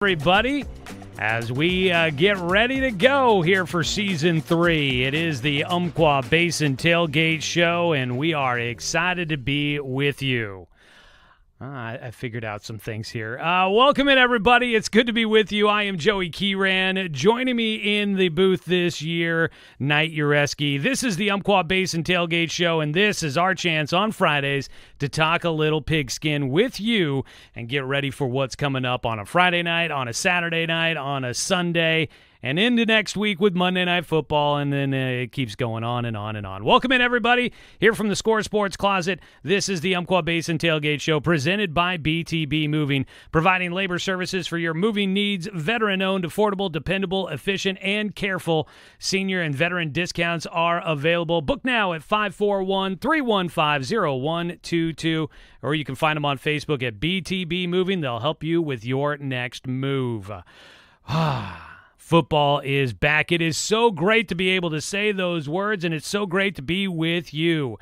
Everybody, as we get ready to go here for Season 3. It is the Umpqua Basin Tailgate Show, and we are excited to be with you. I figured out some things here. Welcome in, everybody. It's good to be with you. I am Joey Keyran. Joining me in the booth this year, Knight Ureski. This is the Umpqua Basin Tailgate Show, and this is our chance on Fridays to talk a little pigskin with you and get ready for what's coming up on a Friday night, on a Saturday night, on a Sunday, and into next week with Monday Night Football, and then it keeps going on and on and on. Welcome in, everybody, here from the Score Sports Closet. This is the Umpqua Basin Tailgate Show, presented by BTB Moving, providing labor services for your moving needs, veteran-owned, affordable, dependable, efficient, and careful. Senior and veteran discounts are available. Book now at 541-315-0122, or you can find them on Facebook at BTB Moving. They'll help you with your next move. Football is back. It is so great to be able to say those words, and it's so great to be with you.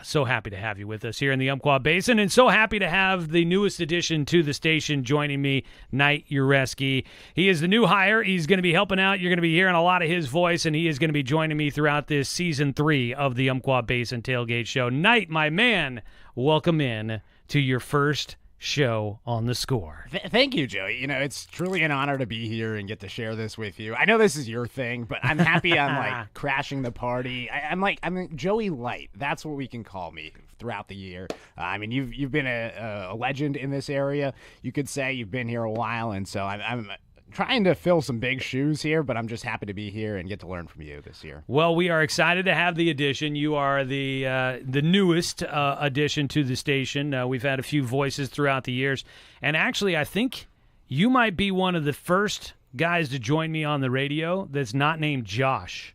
So happy to have you with us here in the Umpqua Basin, and so happy to have the newest addition to the station joining me, Knight Ureski. He is the new hire. He's going to be helping out. You're going to be hearing a lot of his voice, and he is going to be joining me throughout this Season 3 of the Umpqua Basin Tailgate Show. Knight, my man, welcome in to your first show on the Score. Thank you, Joey. You know, it's truly an honor to be here and get to share this with you. I know this is your thing, but I'm happy I'm like crashing the party. I'm Joey Light. That's what we can call me throughout the year. I mean, you've been a legend in this area. You could say you've been here a while, and so I'm trying to fill some big shoes here, but I'm just happy to be here and get to learn from you this year. Well, we are excited to have the addition. You are the newest addition to the station. We've had a few voices throughout the years, and actually, I think you might be one of the first guys to join me on the radio that's not named Josh.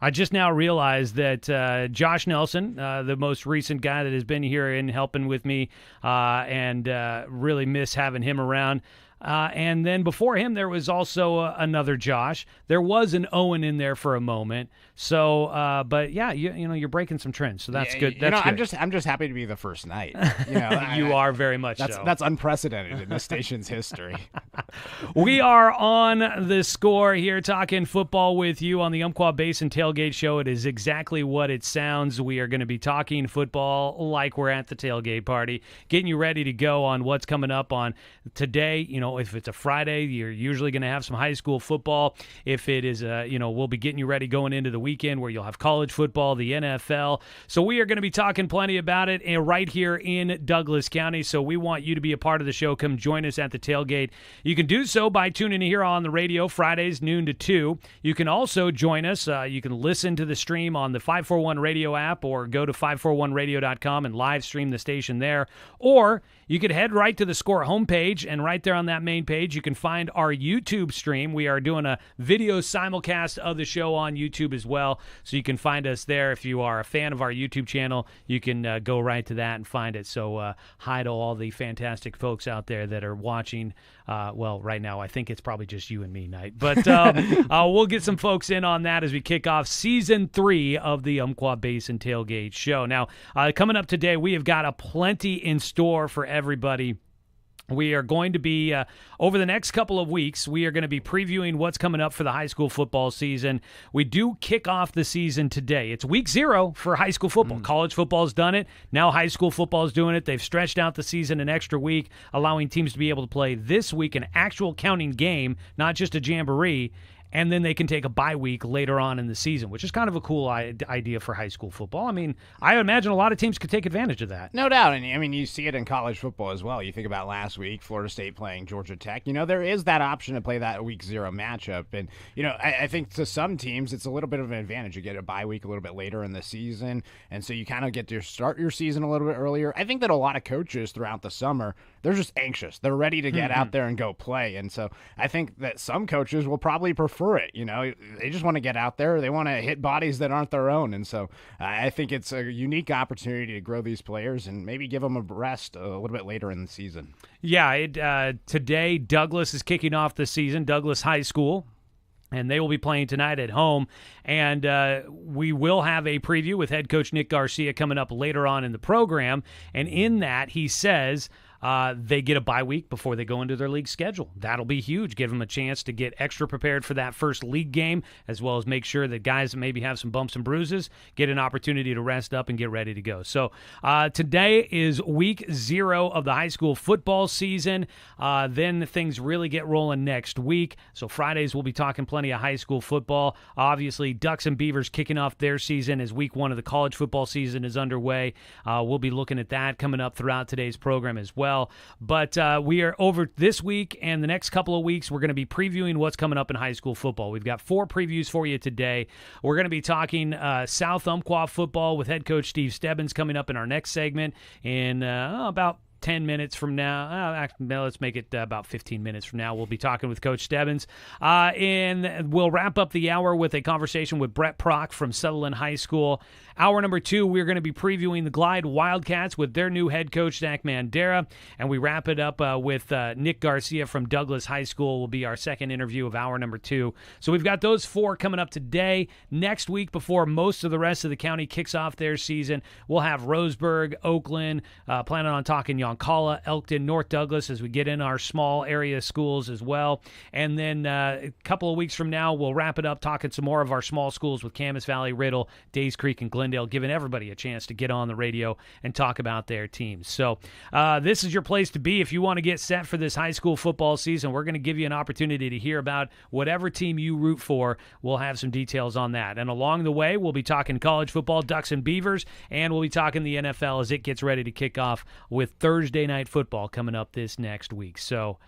I just now realized that Josh Nelson, the most recent guy that has been here and helping with me, and really miss having him around. And then before him, there was also another Josh. There was an Owen in there for a moment. So, but yeah, you know, you're breaking some trends, so that's good. That's good. I'm just happy to be the first night. You know, you are very much so. That's unprecedented in this station's history. We are on the Score here, talking football with you on the Umpqua Basin Tailgate Show. It is exactly what it sounds. We are going to be talking football like we're at the tailgate party, getting you ready to go on what's coming up on today. You know, if it's a Friday, you're usually going to have some high school football. If it is, we'll be getting you ready going into the weekend where you'll have college football, the NFL. So we are going to be talking plenty about it right here in Douglas County. So we want you to be a part of the show. Come join us at the tailgate. You can do so by tuning in here on the radio Fridays, noon to 2. You can also join us. You can listen to the stream on the 541 Radio app, or go to 541radio.com and live stream the station there. Or you could head right to the Score homepage, and right there on that main page, you can find our YouTube stream. We are doing a video simulcast of the show on YouTube as well, so you can find us there. If you are a fan of our YouTube channel, you can go right to that and find it. So hi to all the fantastic folks out there that are watching. Well, right now, I think it's probably just you and me, Knight. But we'll get some folks in on that as we kick off Season 3 of the Umpqua Basin Tailgate Show. Now, coming up today, we have got a plenty in store for everybody. We are going to be, over the next couple of weeks, we are going to be previewing what's coming up for the high school football season. We do kick off the season today. It's week 0 for high school football. College football's done it. Now high school football's doing it. They've stretched out the season an extra week, allowing teams to be able to play this week an actual counting game, not just a jamboree. And then they can take a bye week later on in the season, which is kind of a cool idea for high school football. I mean, I imagine a lot of teams could take advantage of that. No doubt. And I mean, you see it in college football as well. You think about last week, Florida State playing Georgia Tech. You know, there is that option to play that week 0 matchup. And, you know, I think to some teams, it's a little bit of an advantage. You get a bye week a little bit later in the season. And so you kind of get to start your season a little bit earlier. I think that a lot of coaches throughout the summer, they're just anxious. They're ready to get out there and go play. And so I think that some coaches will probably prefer it. You know, they just want to get out there. They want to hit bodies that aren't their own. And so I think it's a unique opportunity to grow these players and maybe give them a rest a little bit later in the season. Yeah, today Douglas is kicking off the season, Douglas High School. And they will be playing tonight at home. And we will have a preview with head coach Nick Garcia coming up later on in the program. And in that, he says they get a bye week before they go into their league schedule. That'll be huge. Give them a chance to get extra prepared for that first league game, as well as make sure that guys that maybe have some bumps and bruises get an opportunity to rest up and get ready to go. So today is week 0 of the high school football season. Then things really get rolling next week. So Fridays we'll be talking plenty of high school football. Obviously, Ducks and Beavers kicking off their season as week 1 of the college football season is underway. We'll be looking at that coming up throughout today's program as well. But we are over this week and the next couple of weeks. We're going to be previewing what's coming up in high school football. We've got 4 previews for you today. We're going to be talking South Umpqua football with head coach Steve Stebbins coming up in our next segment in about 10 minutes from now. Let's make it about 15 minutes from now. We'll be talking with Coach Stebbins. And we'll wrap up the hour with a conversation with Brett Prock from Sutherland High School. Hour number 2, we're going to be previewing the Glide Wildcats with their new head coach, Zach Mandera. And we wrap it up with Nick Garcia from Douglas High School will be our second interview of hour number 2. So we've got those 4 coming up today. Next week, before most of the rest of the county kicks off their season, we'll have Roseburg, Oakland, planning on talking Yoncalla, Elkton, North Douglas as we get in our small area schools as well. And then a couple of weeks from now, we'll wrap it up talking some more of our small schools with Camas Valley, Riddle, Days Creek, and Glendale, giving everybody a chance to get on the radio and talk about their teams. So this is your place to be if you want to get set for this high school football season. We're going to give you an opportunity to hear about whatever team you root for. We'll have some details on that. And along the way, we'll be talking college football, Ducks and Beavers, and we'll be talking the NFL as it gets ready to kick off with Thursday night football coming up this next week. So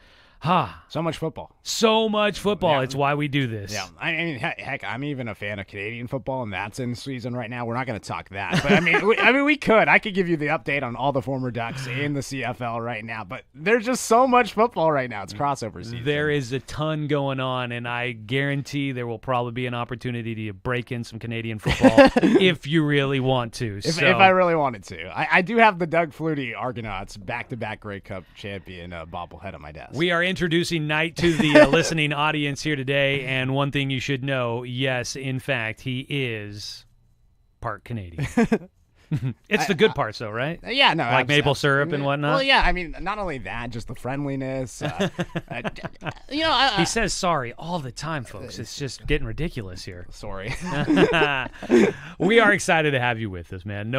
so much football. So much football. Yeah. It's why we do this. Yeah, I mean, heck, I'm even a fan of Canadian football, and that's in season right now. We're not going to talk that, but I mean, we could. I could give you the update on all the former Ducks in the CFL right now, but there's just so much football right now. It's crossover season. There is a ton going on, and I guarantee there will probably be an opportunity to break in some Canadian football if you really want to. If I really wanted to. I do have the Doug Flutie Argonauts back-to-back Grey Cup champion bobblehead on my desk. We are introducing Knight to the listening audience here today, and one thing you should know, yes, in fact, he is part Canadian. It's the good parts, though, right? Yeah, no. Like maple syrup and whatnot? Well, yeah, I mean, not only that, just the friendliness. He says sorry all the time, folks. It's just getting ridiculous here. Sorry. We are excited to have you with us, man.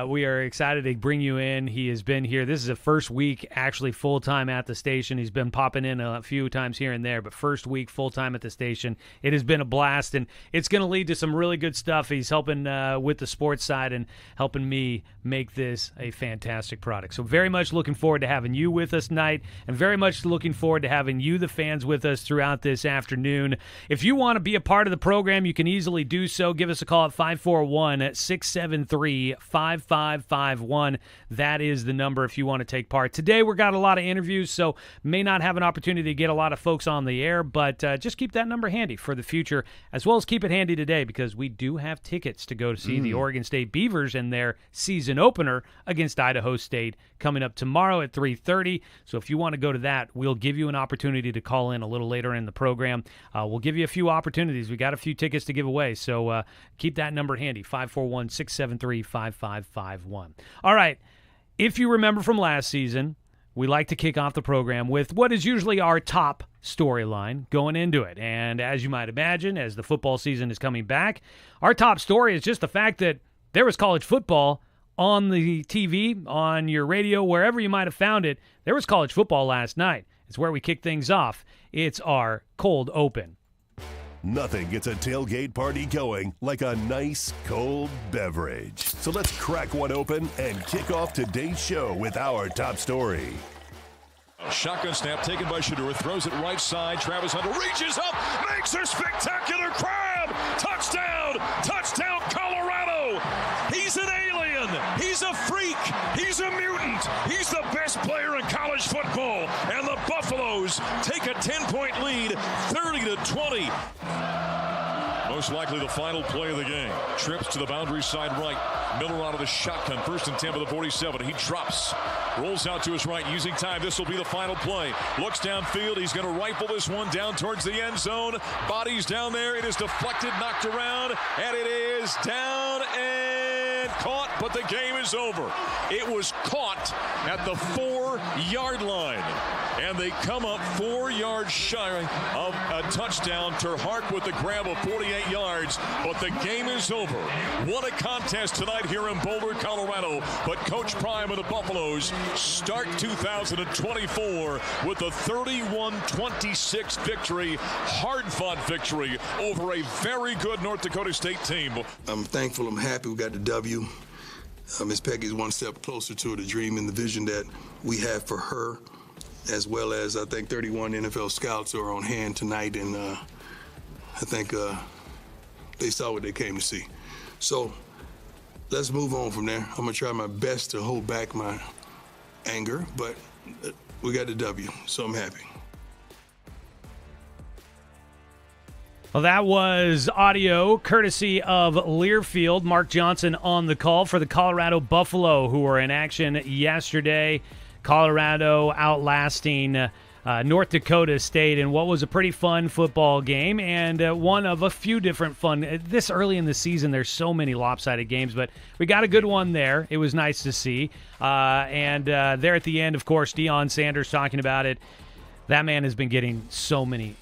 We are excited to bring you in. He has been here. This is the first week actually full-time at the station. He's been popping in a few times here and there, but first week full-time at the station. It has been a blast, and it's going to lead to some really good stuff. He's helping with the sports side and helping me make this a fantastic product. So very much looking forward to having you with us tonight, and very much looking forward to having you, the fans, with us throughout this afternoon. If you want to be a part of the program, you can easily do so. Give us a call at 541-673-5551. That is the number if you want to take part. Today we've got a lot of interviews, so may not have an opportunity to get a lot of folks on the air, but just keep that number handy for the future, as well as keep it handy today, because we do have tickets to go to see the Oregon State Beavers and their season opener against Idaho State coming up tomorrow at 3:30. So if you want to go to that, we'll give you an opportunity to call in a little later in the program. We'll give you a few opportunities. We got a few tickets to give away, so keep that number handy, 541-673-5551. All right, if you remember from last season, we like to kick off the program with what is usually our top storyline going into it. And as you might imagine, as the football season is coming back, our top story is just the fact that there was college football on the TV, on your radio, wherever you might have found it. There was college football last night. It's where we kick things off. It's our cold open. Nothing gets a tailgate party going like a nice cold beverage. So let's crack one open and kick off today's show with our top story. A shotgun snap taken by Shedeur, throws it right side. Travis Hunter reaches up, makes a spectacular grab. Touchdown! Touchdown, Colorado! He's an alien. He's a freak. He's a mutant. He's the best player in college football. And the Buffaloes take a 10-point lead, 30-20. Most likely the final play of the game. Trips to the boundary side right. Miller out of the shotgun. First and 10 to the 47. He drops. Rolls out to his right using time. This will be the final play. Looks downfield. He's going to rifle this one down towards the end zone. Bodies down there. It is deflected, knocked around, and it is down and caught, but the game is over. It was caught at the 4-yard line. And they come up 4 yards shy of a touchdown. Terhart with the grab of 48 yards, but the game is over. What a contest tonight here in Boulder, Colorado. But Coach Prime of the Buffaloes start 2024 with a 31-26 victory, hard-fought victory over a very good North Dakota State team. I'm thankful, I'm happy we got the W. Miss Peggy's one step closer to the dream and the vision that we have for her, as well as I think 31 NFL scouts are on hand tonight, and I think they saw what they came to see. So let's move on from there. I'm gonna try my best to hold back my anger, but we got the W, so I'm happy. Well, that was audio courtesy of Learfield. Mark Johnson on the call for the Colorado Buffalo, who were in action yesterday. Colorado outlasting North Dakota State in what was a pretty fun football game, and one of a few different fun. This early in the season, there's so many lopsided games, but we got a good one there. It was nice to see. And there at the end, of course, Deion Sanders talking about it. That man has been getting so many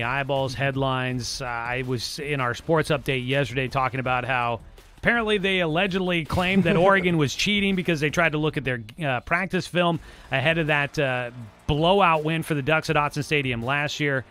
eyeballs, headlines. I was in our sports update yesterday talking about how apparently they allegedly claimed that Oregon was cheating because they tried to look at their practice film ahead of that blowout win for the Ducks at Autzen Stadium last year.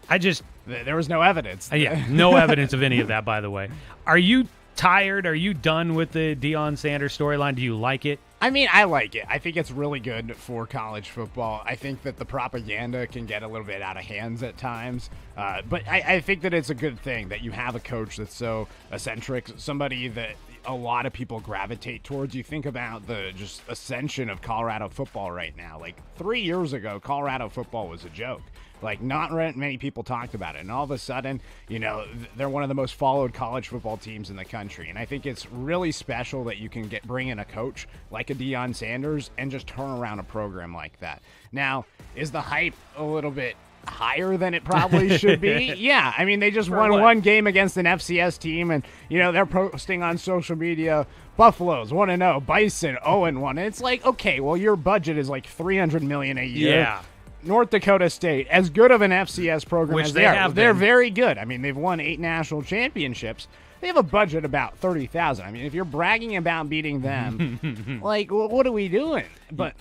There was no evidence. No evidence of any of that, by the way. Are you tired? Are you done with the Deion Sanders storyline? Do you like it? I mean, I like it. I think it's really good for college football. I think that the propaganda can get a little bit out of hands at times. But I think that it's a good thing that you have a coach that's so eccentric, somebody that a lot of people gravitate towards. You think about the just ascension of Colorado football right now. Like 3 years ago, Colorado football was a joke. Like, not many people talked about it. And all of a sudden, you know, they're one of the most followed college football teams in the country. And I think it's really special that you can bring in a coach like a Deion Sanders and just turn around a program like that. Now, is the hype a little bit higher than it probably should be? Yeah. I mean, they just won one game against an FCS team, and, you know, they're posting on social media, Buffaloes 1-0, Bison 0-1. And it's like, okay, well, your budget is like $300 million a year. Yeah. North Dakota State, as good of an FCS program Which as they are, they're very good. I mean, they've won 8 national championships. They have a budget about $30,000. I mean, if you're bragging about beating them, like, what are we doing? But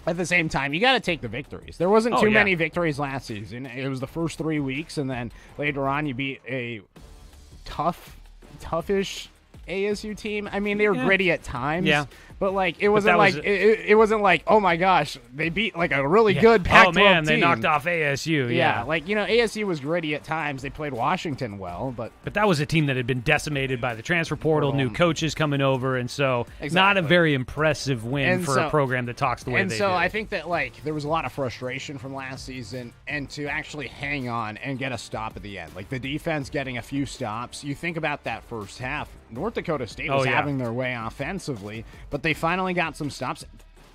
at the same time, you got to take the victories. There wasn't too many victories last season. It was the first 3 weeks, and then later on, you beat a toughish ASU team. I mean, they were gritty at times. Yeah. But like it wasn't it wasn't like, oh my gosh, they beat like a really good Pac-12 team. Oh man, they team. knocked off ASU. Yeah, like, you know, ASU was gritty at times. They played Washington well, but that was a team that had been decimated by the transfer portal, new coaches coming over, and so not a very impressive win for a program that talks the way they do. And so I think that like there was a lot of frustration from last season, and to actually hang on and get a stop at the end, like the defense getting a few stops. You think about that first half, North Dakota State was having their way offensively, but they finally got some stops.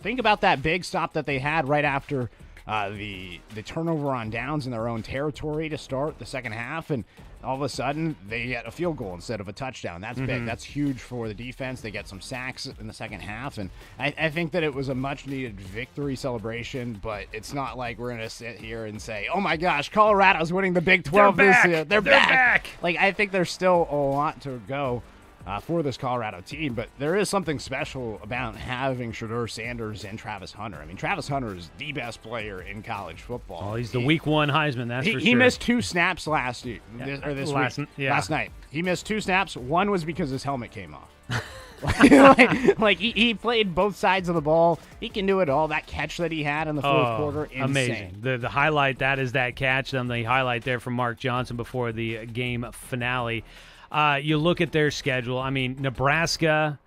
Think about that big stop that they had right after the turnover on downs in their own territory to start the second half, and all of a sudden they get a field goal instead of a touchdown. That's big. That's huge for the defense. They get some sacks in the second half, and I think that it was a much-needed victory celebration, but it's not like we're going to sit here and say, oh my gosh, Colorado's winning the Big 12 this year. They're back. Like, I think there's still a lot to go for this Colorado team, but there is something special about having Shedeur Sanders and Travis Hunter. I mean, Travis Hunter is the best player in college football. Oh, he's the week 1 Heisman, that's for sure. He missed 2 snaps last night. He missed 2 snaps. One was because his helmet came off. like he played both sides of the ball. He can do it all. That catch that he had in the fourth quarter, insane. Amazing. The highlight, that is that catch. Then the highlight there from Mark Johnson before the game finale. You look at their schedule. I mean, Nebraska,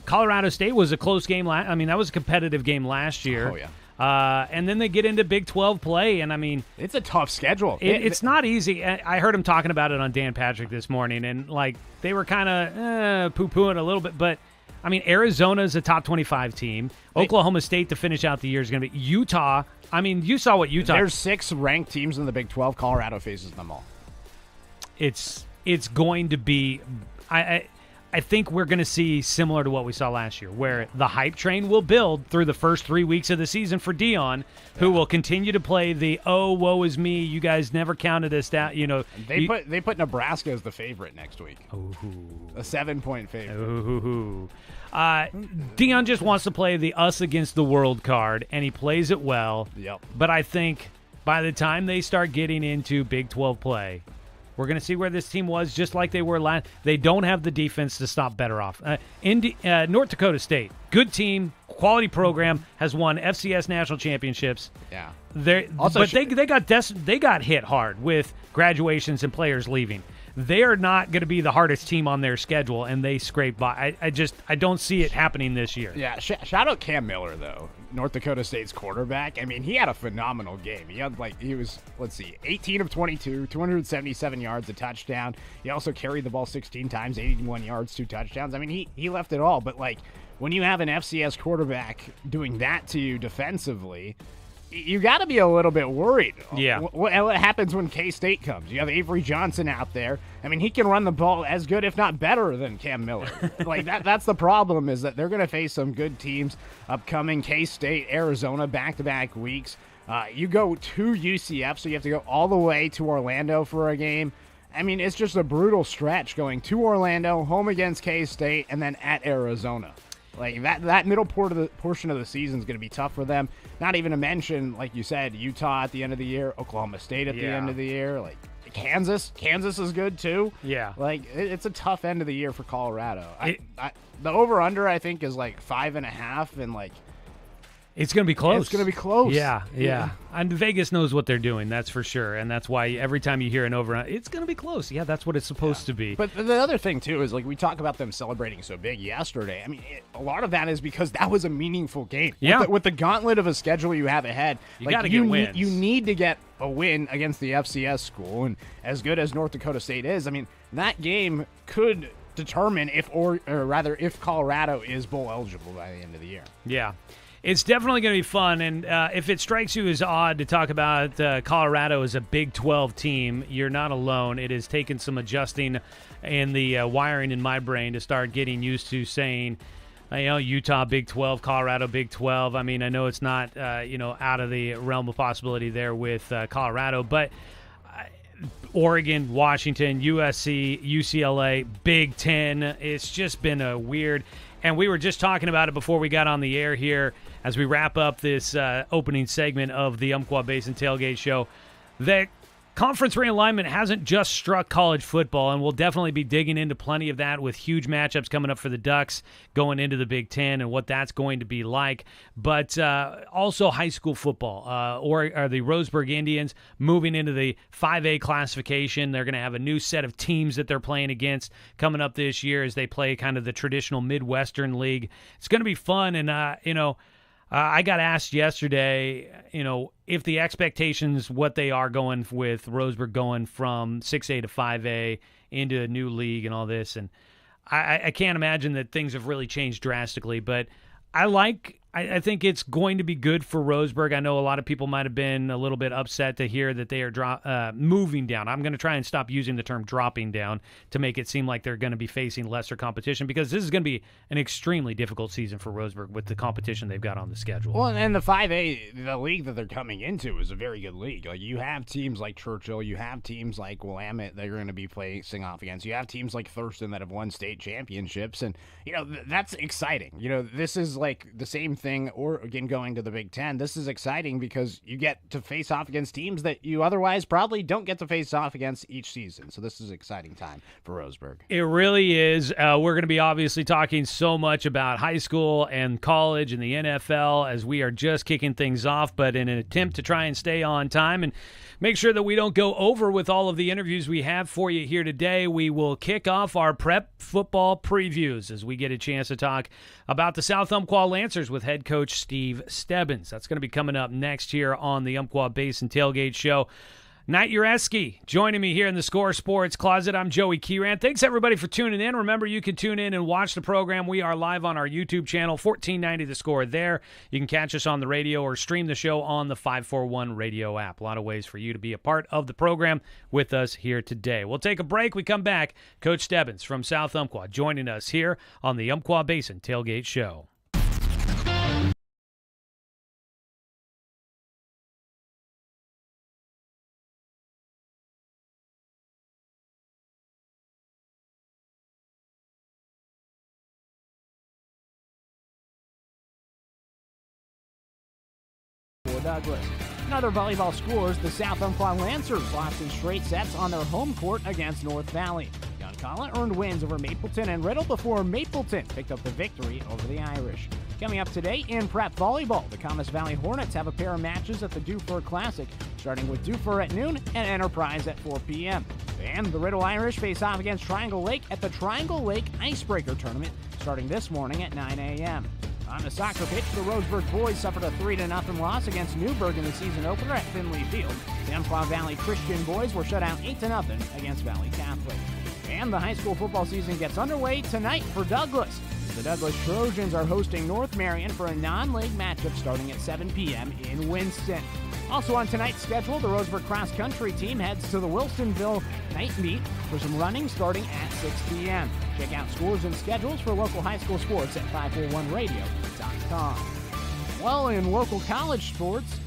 Colorado State was a close game. I mean, that was a competitive game last year. Oh, yeah. And then they get into Big 12 play, and I mean, it's a tough schedule. It's not easy. I heard him talking about it on Dan Patrick this morning, and like they were kind of poo-pooing a little bit. But I mean, Arizona is a top 25 team. Oklahoma State to finish out the year is going to be Utah. I mean, you saw what Utah. There's 6 ranked teams in the Big 12. Colorado faces them all. It's going to be. I think we're going to see similar to what we saw last year, where the hype train will build through the first 3 weeks of the season for Dion, who will continue to play the woe is me. You guys never counted us down. They put Nebraska as the favorite next week. Ooh. A 7-point favorite. Ooh. Dion just wants to play the us against the world card, and he plays it well. Yep. But I think by the time they start getting into Big 12 play, we're going to see where this team was just like they were last. They don't have the defense to stop better off. North Dakota State, good team, quality program, has won FCS national championships. Yeah. They got hit hard with graduations and players leaving. They are not going to be the hardest team on their schedule, and they scraped by. I don't see it happening this year. Yeah, shout out Cam Miller, though, North Dakota State's quarterback. I mean, he had a phenomenal game. He was 18 of 22, 277 yards, a touchdown. He also carried the ball 16 times, 81 yards, 2 touchdowns. I mean, he left it all. But, when you have an FCS quarterback doing that to you defensively, you got to be a little bit worried. Yeah. What happens when K-State comes? You have Avery Johnson out there. I mean, he can run the ball as good, if not better, than Cam Miller. That's the problem, is that they're going to face some good teams upcoming. K-State, Arizona, back-to-back weeks. You go to UCF, so you have to go all the way to Orlando for a game. I mean, it's just a brutal stretch going to Orlando, home against K-State, and then at Arizona. That middle portion of the season is going to be tough for them. Not even to mention, like you said, Utah at the end of the year, Oklahoma State at the end of the year. Kansas is good too. Yeah. It's a tough end of the year for Colorado. The over/under, I think, is 5.5, and it's going to be close. It's going to be close. Yeah. And Vegas knows what they're doing, that's for sure. And that's why every time you hear an over, it's going to be close. Yeah, that's what it's supposed to be. But the other thing, too, is we talk about them celebrating so big yesterday. I mean, a lot of that is because that was a meaningful game. Yeah. With the gauntlet of a schedule you have ahead, you got to get wins. You need to get a win against the FCS school. And as good as North Dakota State is, I mean, that game could determine if Colorado is bowl eligible by the end of the year. Yeah. It's definitely going to be fun, and if it strikes you as odd to talk about Colorado as a Big 12 team, you're not alone. It has taken some adjusting in the wiring in my brain to start getting used to saying, Utah Big 12, Colorado Big 12. I mean, I know it's not, out of the realm of possibility there with Colorado, but Oregon, Washington, USC, UCLA, Big 10. It's just been a weird. And we were just talking about it before we got on the air here as we wrap up this opening segment of the Umpqua Basin Tailgate Show. That conference realignment hasn't just struck college football, and we'll definitely be digging into plenty of that with huge matchups coming up for the Ducks going into the Big Ten and what that's going to be like. But also high school football, or the Roseburg Indians moving into the 5A classification. They're going to have a new set of teams that they're playing against coming up this year as they play kind of the traditional Midwestern League. It's going to be fun, and I got asked yesterday, if the expectations, what they are going with Roseburg going from 6A to 5A into a new league and all this. And I can't imagine that things have really changed drastically, but I think it's going to be good for Roseburg. I know a lot of people might have been a little bit upset to hear that they are moving down. I'm going to try and stop using the term dropping down to make it seem like they're going to be facing lesser competition, because this is going to be an extremely difficult season for Roseburg with the competition they've got on the schedule. Well, and the 5A, the league that they're coming into is a very good league. You have teams like Churchill, you have teams like Willamette that you're going to be facing off against. You have teams like Thurston that have won state championships, and that's exciting. This is the same thing. Or again, going to the Big Ten, this is exciting because you get to face off against teams that you otherwise probably don't get to face off against each season. So this is an exciting time for Roseburg. It really is. We're going to be obviously talking so much about high school and college and the NFL as we are just kicking things off, but in an attempt to try and stay on time and make sure that we don't go over with all of the interviews we have for you here today, we will kick off our prep football previews as we get a chance to talk about the South Umpqua Lancers with head coach Steve Stebbins. That's going to be coming up next here on the Umpqua Basin Tailgate Show. Nate Ureski joining me here in the Score Sports Closet. I'm Joey Kieran. Thanks, everybody, for tuning in. Remember, you can tune in and watch the program. We are live on our YouTube channel, 1490 The Score there. You can catch us on the radio or stream the show on the 541 radio app. A lot of ways for you to be a part of the program with us here today. We'll take a break. We come back. Coach Stebbins from South Umpqua joining us here on the Umpqua Basin Tailgate Show. Douglas. In other volleyball scores, the South Umpqua Lancers lost in straight sets on their home court against North Valley. Yoncalla earned wins over Mapleton and Riddle before Mapleton picked up the victory over the Irish. Coming up today in prep volleyball, the Camas Valley Hornets have a pair of matches at the Dufur Classic, starting with Dufur at noon and Enterprise at 4 p.m. And the Riddle Irish face off against Triangle Lake at the Triangle Lake Icebreaker Tournament, starting this morning at 9 a.m. On the soccer pitch, the Roseburg boys suffered a 3-0 loss against Newburgh in the season opener at Finley Field. The Umpqua Valley Christian boys were shut out 8-0 against Valley Catholic. And the high school football season gets underway tonight for Douglas. The Douglas Trojans are hosting North Marion for a non-league matchup starting at 7 p.m. in Winston. Also on tonight's schedule, the Roseburg cross-country team heads to the Wilsonville night meet for some running starting at 6 p.m. Check out scores and schedules for local high school sports at 541radio.com. Well, in local college sports,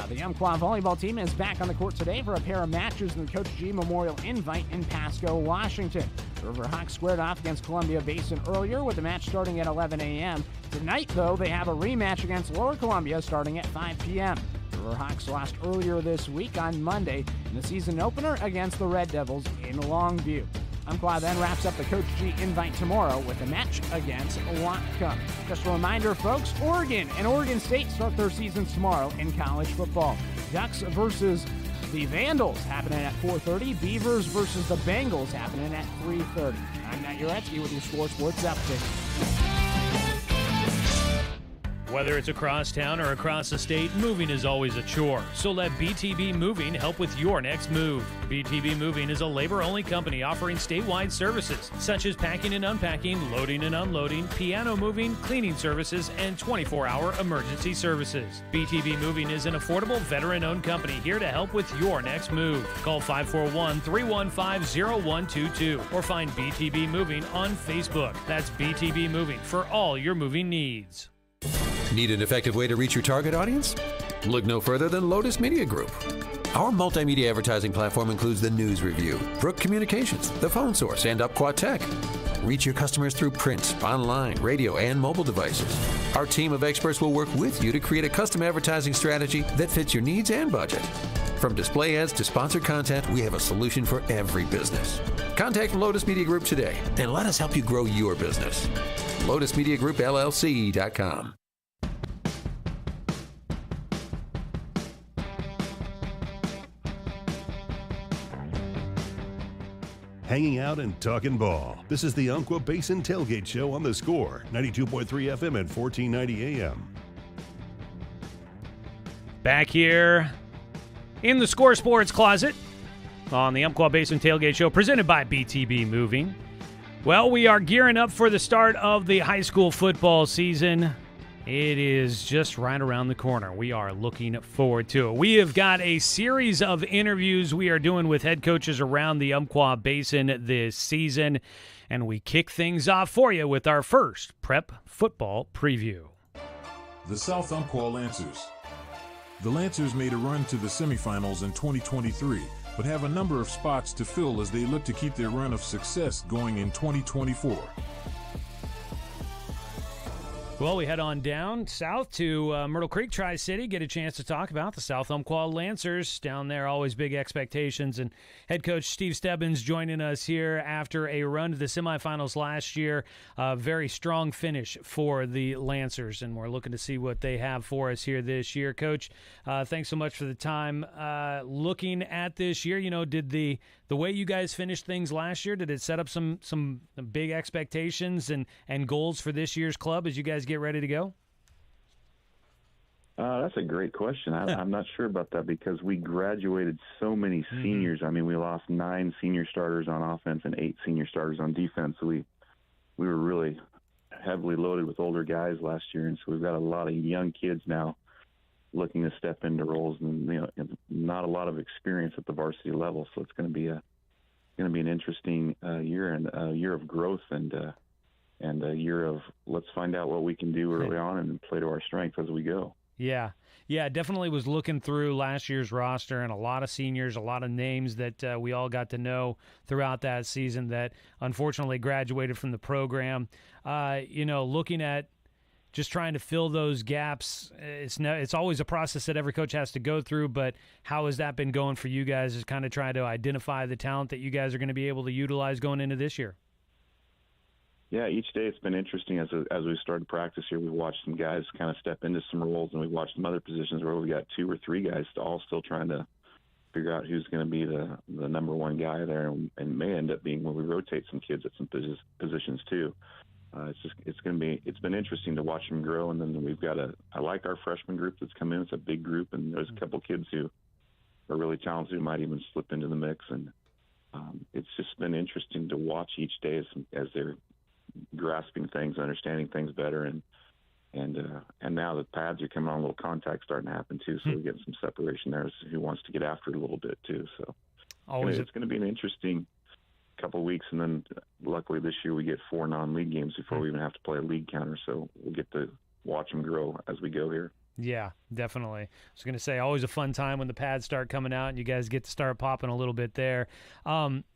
the Umpqua volleyball team is back on the court today for a pair of matches in the Coach G Memorial Invite in Pasco, Washington. The Riverhawks squared off against Columbia Basin earlier with the match starting at 11 a.m. Tonight, though, they have a rematch against Lower Columbia starting at 5 p.m. The Riverhawks lost earlier this week on Monday in the season opener against the Red Devils in Longview. Umpqua then wraps up the Coach G Invite tomorrow with a match against Whatcom. Just a reminder, folks, Oregon and Oregon State start their seasons tomorrow in college football. Ducks versus the Vandals happening at 4:30. Beavers versus the Bengals happening at 3:30. I'm Nate Ureski with your Score Sports Update. Whether it's across town or across the state, moving is always a chore. So let BTB Moving help with your next move. BTB Moving is a labor-only company offering statewide services such as packing and unpacking, loading and unloading, piano moving, cleaning services, and 24-hour emergency services. BTB Moving is an affordable veteran-owned company here to help with your next move. Call 541-315-0122 or find BTB Moving on Facebook. That's BTB Moving for all your moving needs. Need an effective way to reach your target audience? Look no further than Lotus Media Group. Our multimedia advertising platform includes the News Review, Brook Communications, The Phone Source, and Umpqua Tech. Reach your customers through print, online, radio, and mobile devices. Our team of experts will work with you to create a custom advertising strategy that fits your needs and budget. From display ads to sponsored content, we have a solution for every business. Contact Lotus Media Group today and let us help you grow your business. LotusMediaGroupLLC.com. Hanging out and talking ball. This is the Umpqua Basin Tailgate Show on The Score, 92.3 FM and 1490 AM. Back here in the Score Sports Closet on the Umpqua Basin Tailgate Show presented by BTB Moving. Well, we are gearing up for the start of the high school football season. It is just right around the corner. We are looking forward to it. We have got a series of interviews we are doing with head coaches around the Umpqua Basin this season, and we kick things off for you with our first prep football preview. The South Umpqua Lancers. The Lancers made a run to the semifinals in 2023, but have a number of spots to fill as they look to keep their run of success going in 2024. Well, we head on down south to Myrtle Creek, Tri-City, get a chance to talk about the South Umpqua Lancers. Down there, always big expectations. And head coach Steve Stebbins joining us here after a run to the semifinals last year. A very strong finish for the Lancers, and we're looking to see what they have for us here this year. Coach, thanks so much for the time. Looking at this year, did the way you guys finished things last year, did it set up some big expectations and goals for this year's club as you guys get ready to go? That's a great question. I'm not sure about that because we graduated so many seniors. I mean, we lost 9 senior starters on offense and 8 senior starters on defense. So we were really heavily loaded with older guys last year, and so we've got a lot of young kids now looking to step into roles, and not a lot of experience at the varsity level. So it's going to be an interesting year, and a year of growth, and a year of let's find out what we can do early on and play to our strength as we go. Yeah, definitely was looking through last year's roster and a lot of seniors, a lot of names that we all got to know throughout that season that unfortunately graduated from the program. Looking at just trying to fill those gaps, it's always a process that every coach has to go through, but how has that been going for you guys, is kind of trying to identify the talent that you guys are going to be able to utilize going into this year? Yeah, each day it's been interesting as we started practice here. We've watched some guys kind of step into some roles, and we've watched some other positions where we got 2 or 3 guys all still trying to figure out who's going to be the number one guy there, and may end up being when we rotate some kids at some positions too. It's been interesting to watch them grow, and then I like our freshman group that's come in. It's a big group, and there's a couple kids who are really talented who might even slip into the mix, and it's just been interesting to watch each day as they're grasping things, understanding things better, and now the pads are coming on, a little contact starting to happen too, so we're getting some separation there as who wants to get after it a little bit too. So it's going to be an interesting couple of weeks, and then luckily this year we get 4 non-league games before we even have to play a league counter, so we'll get to watch them grow as we go here. Yeah, definitely. I was going to say, always a fun time when the pads start coming out and you guys get to start popping a little bit there.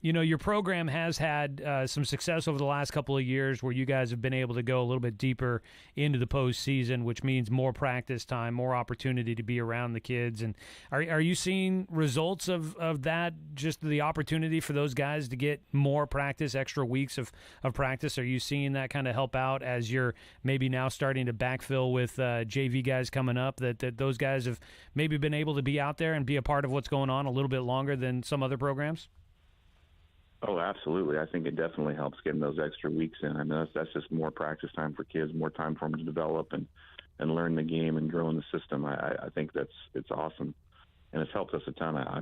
Your program has had some success over the last couple of years where you guys have been able to go a little bit deeper into the postseason, which means more practice time, more opportunity to be around the kids. And are you seeing results of that, just the opportunity for those guys to get more practice, extra weeks of practice? Are you seeing that kind of help out as you're maybe now starting to backfill with JV guys coming up, that those guys have maybe been able to be out there and be a part of what's going on a little bit longer than some other programs? Oh, absolutely. I think it definitely helps getting those extra weeks in. I mean, that's just more practice time for kids, more time for them to develop and learn the game and grow in the system. I think it's awesome, and it's helped us a ton. I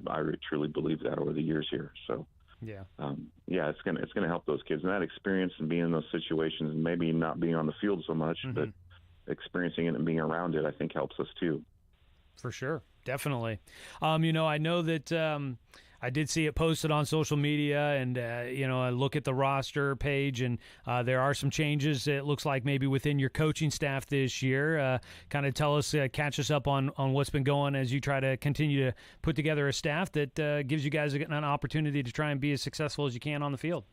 truly believe that over the years here. So it's gonna help those kids, and that experience and being in those situations, and maybe not being on the field so much, but experiencing it and being around it, I think helps us too. For sure. Definitely. I know that I did see it posted on social media, and, I look at the roster page, and there are some changes, it looks like, maybe within your coaching staff this year. Kind of tell us, catch us up on what's been going as you try to continue to put together a staff that gives you guys an opportunity to try and be as successful as you can on the field.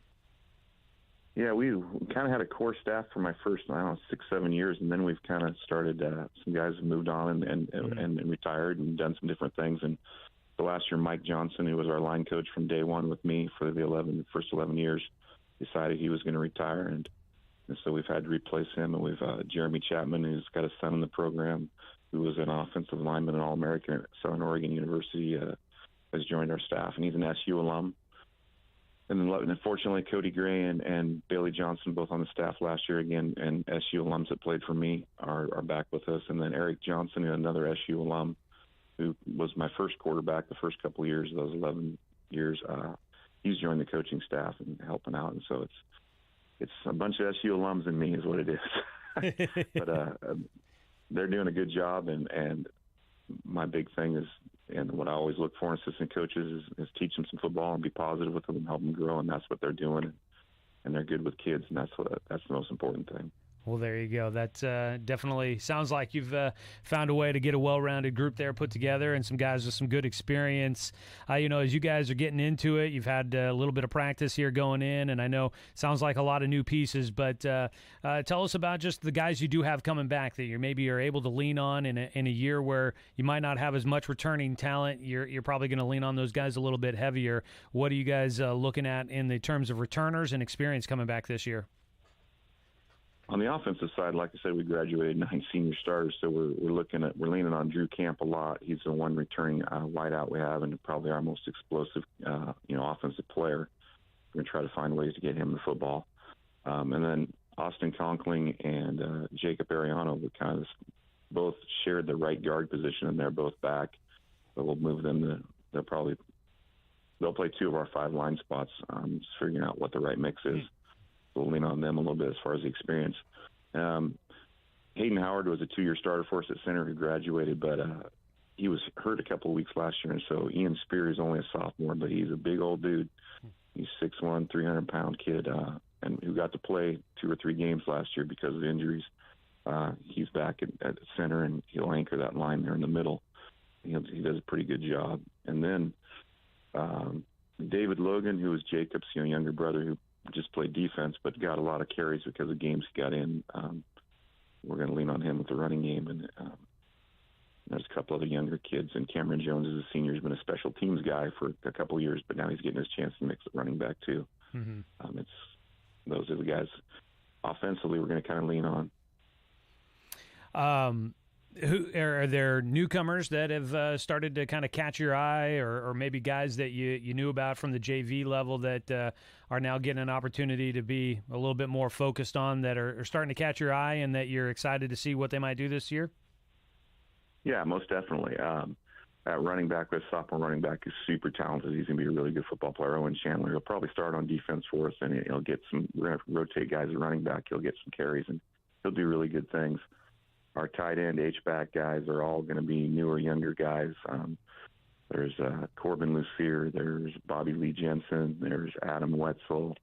Yeah, we kind of had a core staff for my first, 6-7 years, and then we've kind of started. Some guys have moved on and retired and done some different things. And the last year, Mike Johnson, who was our line coach from day one with me for the first 11 years, decided he was going to retire, and so we've had to replace him. And we've Jeremy Chapman, who's got a son in the program, who was an offensive lineman and All-American at Southern Oregon University, has joined our staff, and he's an SU alum. And then, unfortunately, Cody Gray and Bailey Johnson, both on the staff last year again, and SU alums that played for me, are back with us. And then Eric Johnson, another SU alum, who was my first quarterback the first couple of years, those 11 years, he's joined the coaching staff and helping out. And so it's a bunch of SU alums and me is what it is. But they're doing a good job, and my big thing is, and what I always look for in assistant coaches is teach them some football and be positive with them and help them grow, and that's what they're doing, and they're good with kids, and that's the most important thing. Well, there you go. That definitely sounds like you've found a way to get a well-rounded group there put together, and some guys with some good experience. As you guys are getting into it, you've had a little bit of practice here going in, and I know it sounds like a lot of new pieces, but tell us about just the guys you do have coming back that you maybe are able to lean on in a year where you might not have as much returning talent. You're probably going to lean on those guys a little bit heavier. What are you guys looking at in the terms of returners and experience coming back this year? On the offensive side, like I said, we graduated 9 senior starters, so we're leaning on Drew Camp a lot. He's the one returning wideout we have, and probably our most explosive, offensive player. We're going to try to find ways to get him the football. And then Austin Conkling and Jacob Ariano were kind of both shared the right guard position, and they're both back. But we'll move them they'll play 2 of our 5 line spots, just figuring out what the right mix is. We'll lean on them a little bit as far as the experience. Hayden Howard was a 2-year starter for us at center who graduated, but he was hurt a couple of weeks last year, and so Ian Spear is only a sophomore, but he's a big old dude. He's 6'1", 300-pound kid, and who got to play 2 or 3 games last year because of injuries. He's back at center, and he'll anchor that line there in the middle. He does a pretty good job. And then David Logan, who was Jacob's younger brother, who just played defense but got a lot of carries because of games he got in. We're going to lean on him with the running game. And there's a couple other younger kids. And Cameron Jones is a senior. He's been a special teams guy for a couple of years, but now he's getting his chance to mix at running back too. Those are the guys offensively we're going to kind of lean on. Who are there newcomers that have started to kind of catch your eye, or maybe guys that you knew about from the JV level that are now getting an opportunity to be a little bit more focused on, that are starting to catch your eye and that you're excited to see what they might do this year? Yeah, most definitely. At running back, with sophomore running back, is super talented. He's going to be a really good football player. Owen Chandler. He'll probably start on defense for us, and he'll get some. We're going to rotate guys at running back. He'll get some carries, and he'll do really good things. Our tight end, H-back guys are all going to be newer, younger guys. There's Corbin Lucier. There's Bobby Lee Jensen. There's Adam Wetzel.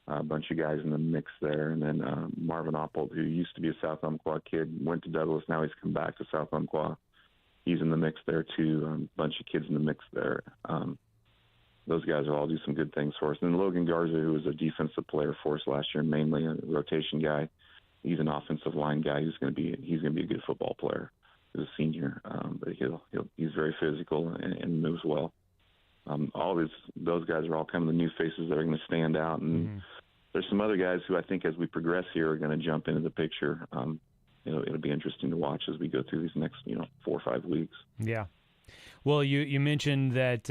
A bunch of guys in the mix there. And then Marvin Oppold, who used to be a South Umpqua kid, went to Douglas. Now he's come back to South Umpqua. He's in the mix there, too. A bunch of kids in the mix there. Those guys will all do some good things for us. And then Logan Garza, who was a defensive player for us last year, mainly a rotation guy. He's an offensive line guy. He's going to be a good football player. He's a senior, but he's very physical and moves well. Those guys are all kind of the new faces that are going to stand out. And there's some other guys who I think as we progress here are going to jump into the picture. It'll be interesting to watch as we go through these next 4 or 5 weeks. Yeah. Well, you mentioned that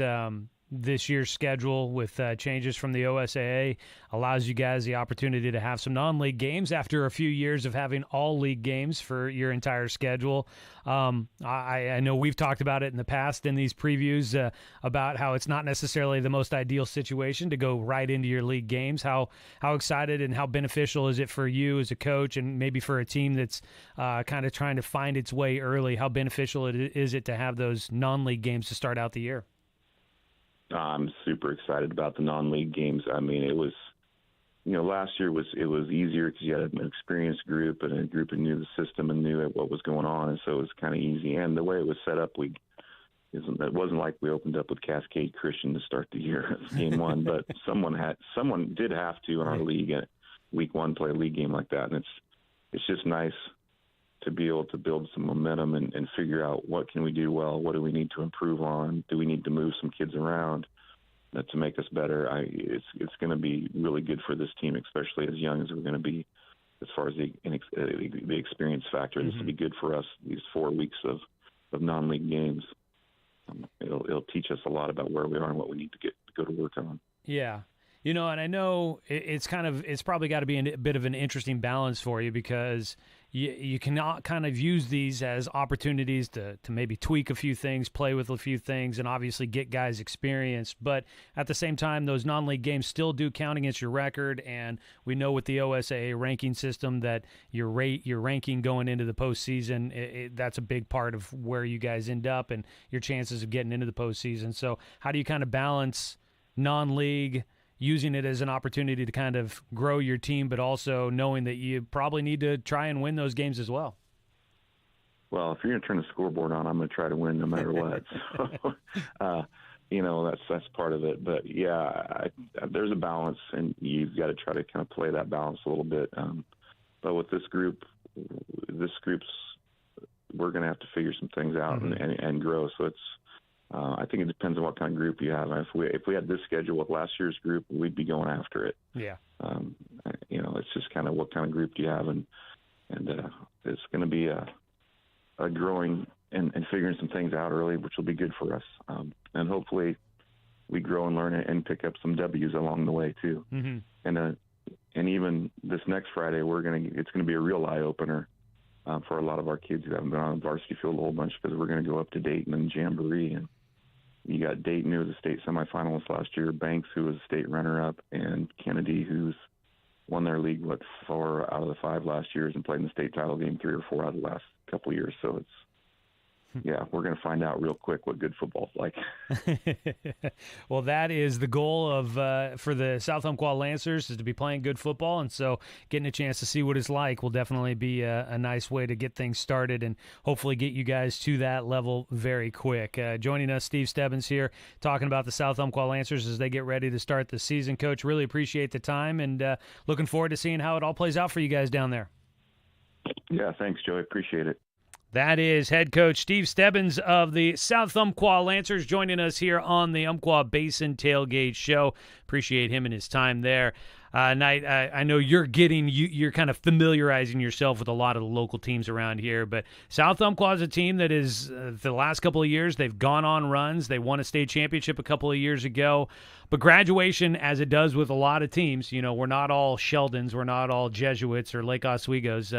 this year's schedule with changes from the OSAA allows you guys the opportunity to have some non-league games after a few years of having all league games for your entire schedule. I know we've talked about it in the past in these previews about how it's not necessarily the most ideal situation to go right into your league games. How excited and how beneficial is it for you as a coach and maybe for a team that's kind of trying to find its way early? How beneficial is it to have those non-league games to start out the year? I'm super excited about the non-league games. I mean, it was, last year it was easier because you had an experienced group and a group that knew the system and knew what was going on, and so it was kind of easy. And the way it was set up, it wasn't like we opened up with Cascade Christian to start the year, game 1, but someone did have to in our league at week 1 play a league game like that, and it's just nice to be able to build some momentum and figure out what can we do well, what do we need to improve on, do we need to move some kids around to make us better. It's going to be really good for this team, especially as young as we're going to be as far as the experience factor. This will be good for us, these 4 weeks of non-league games. It'll teach us a lot about where we are and what we need to go to work on. Yeah. And I know it's probably got to be a bit of an interesting balance for you because you cannot kind of use these as opportunities to maybe tweak a few things, play with a few things, and obviously get guys experience. But at the same time, those non-league games still do count against your record, and we know with the OSAA ranking system that your ranking going into the postseason, that's a big part of where you guys end up and your chances of getting into the postseason. So how do you kind of balance non-league, using it as an opportunity to kind of grow your team, but also knowing that you probably need to try and win those games as well? Well, if you're going to turn the scoreboard on, I'm going to try to win no matter what. So, that's part of it. But, yeah, there's a balance, and you've got to try to kind of play that balance a little bit. But with this group's we're going to have to figure some things out and grow. So it's I think it depends on what kind of group you have. If we had this schedule with last year's group, we'd be going after it. Yeah. It's just kind of what kind of group do you have, and it's going to be a growing and figuring some things out early, which will be good for us. And hopefully we grow and learn and pick up some W's along the way too. And even this next Friday, it's going to be a real eye opener for a lot of our kids who haven't been on the varsity field a whole bunch, because we're going to go up to Dayton and Jamboree. And you got Dayton, who was a state semifinalist last year, Banks, who was a state runner-up, and Kennedy, who's won their league, 4 out of the 5 last years and played in the state title game 3 or 4 out of the last couple of years. So yeah, we're going to find out real quick what good football's like. Well, that is the goal of for the South Umpqua Lancers, is to be playing good football, and so getting a chance to see what it's like will definitely be a nice way to get things started and hopefully get you guys to that level very quick. Joining us, Steve Stebbins here, talking about the South Umpqua Lancers as they get ready to start the season. Coach, really appreciate the time, and looking forward to seeing how it all plays out for you guys down there. Yeah, thanks, Joey. Appreciate it. That is head coach Steve Stebbins of the South Umpqua Lancers joining us here on the Umpqua Basin Tailgate Show. Appreciate him and his time there. Knight, I know you're kind of familiarizing yourself with a lot of the local teams around here, but South Umpqua is a team that is, the last couple of years, they've gone on runs. They won a state championship a couple of years ago. But graduation, as it does with a lot of teams, we're not all Sheldons, we're not all Jesuits or Lake Oswego's.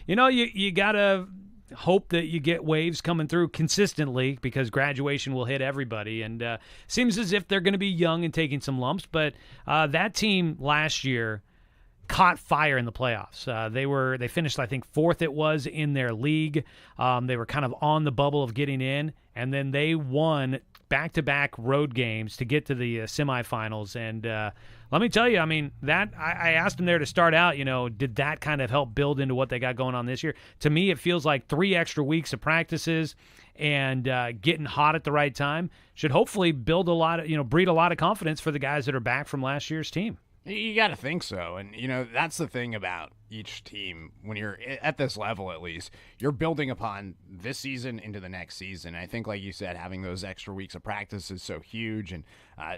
You got to hope that you get waves coming through consistently, because graduation will hit everybody, and seems as if they're going to be young and taking some lumps, but that team last year caught fire in the playoffs. They finished, I think, 4th it was in their league. They were kind of on the bubble of getting in, and then they won back-to-back road games to get to the semifinals. And let me tell you, I asked them there to start out, did that kind of help build into what they got going on this year? To me, it feels like 3 extra weeks of practices and getting hot at the right time should hopefully build breed a lot of confidence for the guys that are back from last year's team. You got to think so. And, that's the thing about each team. When you're at this level, at least, you're building upon this season into the next season. I think, like you said, having those extra weeks of practice is so huge, and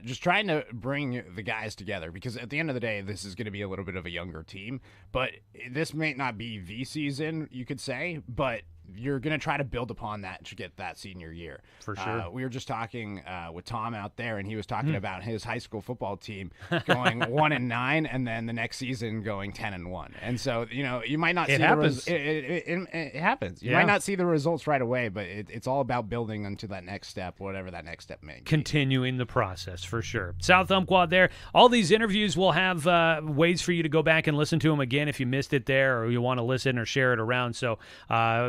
just trying to bring the guys together, because at the end of the day, this is going to be a little bit of a younger team. But this may not be the season, you could say, but you're going to try to build upon that to get that senior year. For sure. We were just talking with Tom out there, and he was talking about his high school football team going 1-9, and then the next season going 10-1. And so, you might not see it happens. You might not see the results right away, but it's all about building into that next step, whatever that next step may be. Continuing the process, for sure. South Umpqua there. All these interviews will have ways for you to go back and listen to them again if you missed it there, or you want to listen or share it around. So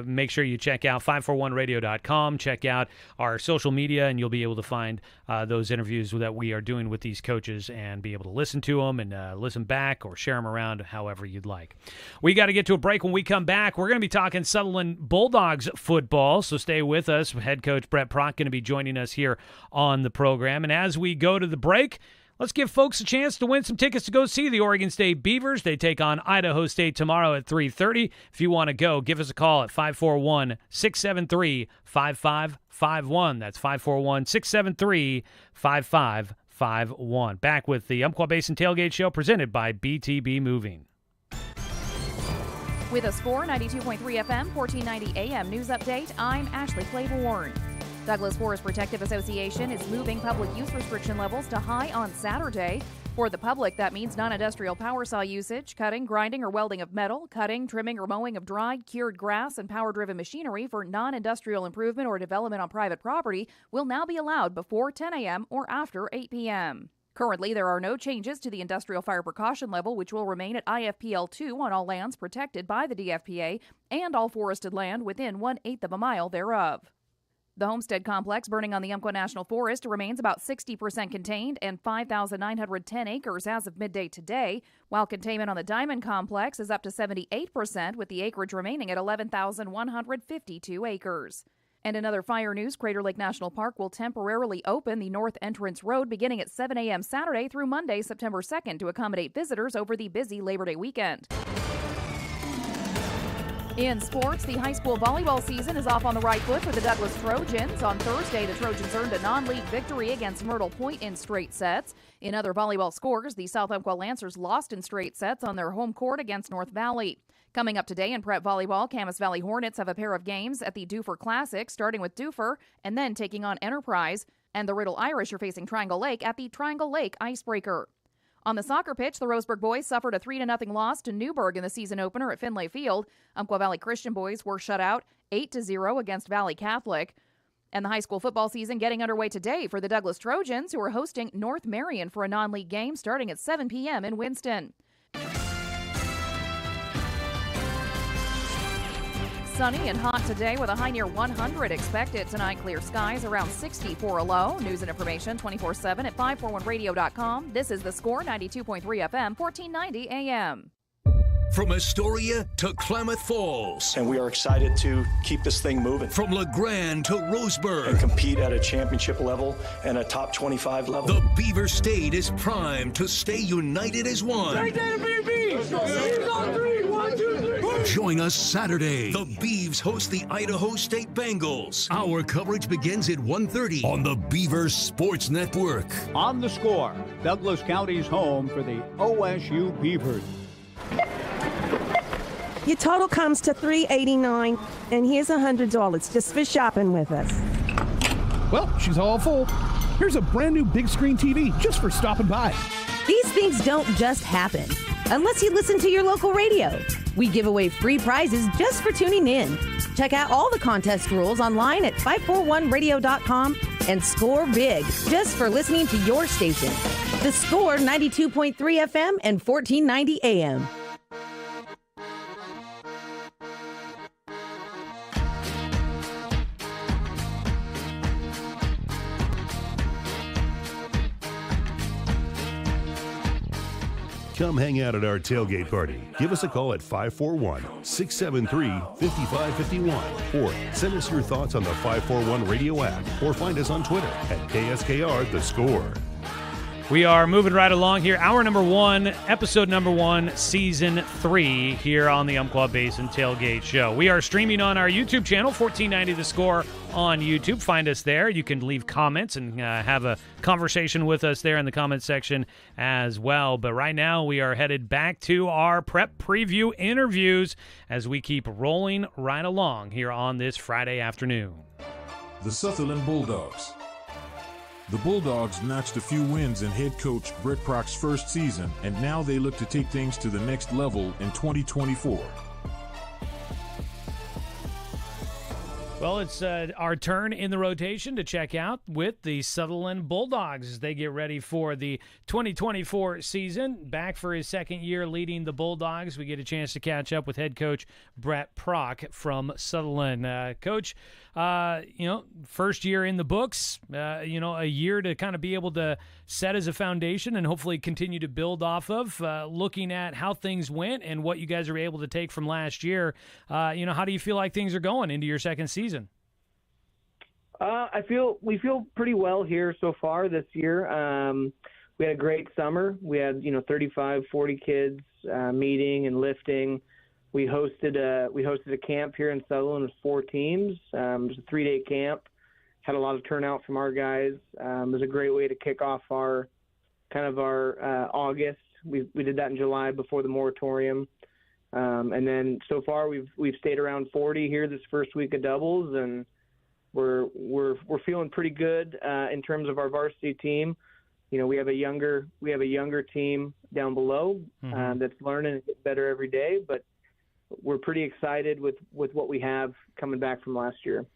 make sure you check out 541radio.com, check out our social media, and you'll be able to find those interviews that we are doing with these coaches and be able to listen to them and listen back or share them around however you'd like. We got to get to a break. When we come back, we're going to be talking Sutherland Bulldogs football, so stay with us. Head coach Brett Prock going to be joining us here on the program. And as we go to the break, let's give folks a chance to win some tickets to go see the Oregon State Beavers. They take on Idaho State tomorrow at 3:30. If you want to go, give us a call at 541-673-5551. That's 541-673-5551. Back with the Umpqua Basin Tailgate Show presented by BTB Moving. With a score, 92.3 FM, 1490 AM news update, I'm Ashley Claiborne. Douglas Forest Protective Association is moving public use restriction levels to high on Saturday. For the public, that means non-industrial power saw usage, cutting, grinding, or welding of metal, cutting, trimming, or mowing of dried, cured grass, and power-driven machinery for non-industrial improvement or development on private property will now be allowed before 10 a.m. or after 8 p.m. Currently, there are no changes to the industrial fire precaution level, which will remain at IFPL 2 on all lands protected by the DFPA and all forested land within 1/8 of a mile thereof. The Homestead Complex burning on the Umpqua National Forest remains about 60% contained and 5,910 acres as of midday today, while containment on the Diamond Complex is up to 78%, with the acreage remaining at 11,152 acres. And in other fire news, Crater Lake National Park will temporarily open the North Entrance Road beginning at 7 a.m. Saturday through Monday, September 2nd, to accommodate visitors over the busy Labor Day weekend. In sports, the high school volleyball season is off on the right foot for the Douglas Trojans. On Thursday, the Trojans earned a non-league victory against Myrtle Point in straight sets. In other volleyball scores, the South Umpqua Lancers lost in straight sets on their home court against North Valley. Coming up today in prep volleyball, Camas Valley Hornets have a pair of games at the Dufur Classic, starting with Dufur and then taking on Enterprise. And the Riddle Irish are facing Triangle Lake at the Triangle Lake Icebreaker. On the soccer pitch, the Roseburg boys suffered a 3-0 loss to Newburgh in the season opener at Findlay Field. Umpqua Valley Christian boys were shut out 8-0 against Valley Catholic. And the high school football season getting underway today for the Douglas Trojans, who are hosting North Marion for a non-league game starting at 7 p.m. in Winston. Sunny and hot today with a high near 100 expected tonight. Clear skies around 60 for a low. News and information 24/7 at 541radio.com. This is The Score, 92.3 FM, 1490 AM. From Astoria to Klamath Falls. And we are excited to keep this thing moving. From LeGrand to Roseburg. And compete at a championship level and a top 25 level. The Beaver State is primed to stay united as one. Join us Saturday. The Beavs host the Idaho State Bengals. Our coverage begins at 1:30 on the Beaver Sports Network. On The Score, Douglas County's home for the OSU Beavers. Your total comes to $389, and here's $100 just for shopping with us. Well, she's all full. Here's a brand new big screen TV just for stopping by. These things don't just happen unless you listen to your local radio. We give away free prizes just for tuning in. Check out all the contest rules online at 541radio.com and score big just for listening to your station. The Score, 92.3 FM and 1490 AM. Come hang out at our tailgate party. Give us a call at 541-673-5551 or send us your thoughts on the 541 radio app or find us on Twitter at KSKR The Score. We are moving right along here. Hour number 1, episode number 1, season 3 here on the Umpqua Basin Tailgate Show. We are streaming on our YouTube channel, 1490 The Score on YouTube. Find us there. You can leave comments and have a conversation with us there in the comment section as well. But right now we are headed back to our prep preview interviews as we keep rolling right along here on this Friday afternoon. The Sutherland Bulldogs. The Bulldogs notched a few wins in head coach Brett Proc's first season, and now they look to take things to the next level in 2024. Well, it's our turn in the rotation to check out with the Sutherland Bulldogs as they get ready for the 2024 season. Back for his second year leading the Bulldogs, we get a chance to catch up with head coach Brett Proc from Sutherland. Coach, first year in the books, a year to kind of be able to set as a foundation and hopefully continue to build off of, looking at how things went and what you guys are able to take from last year. How do you feel like things are going into your second season? We feel pretty well here so far this year. We had a great summer. We had 35, 40 kids meeting and lifting. We hosted a camp here in Sutherland with 4 teams. It was a 3-day camp. Had a lot of turnout from our guys. It was a great way to kick off our August. We did that in July before the moratorium. And then so far we've stayed around 40 here this first week of doubles, and we're feeling pretty good in terms of our varsity team. We have a younger team down below that's learning and getting better every day, but we're pretty excited with what we have coming back from last year.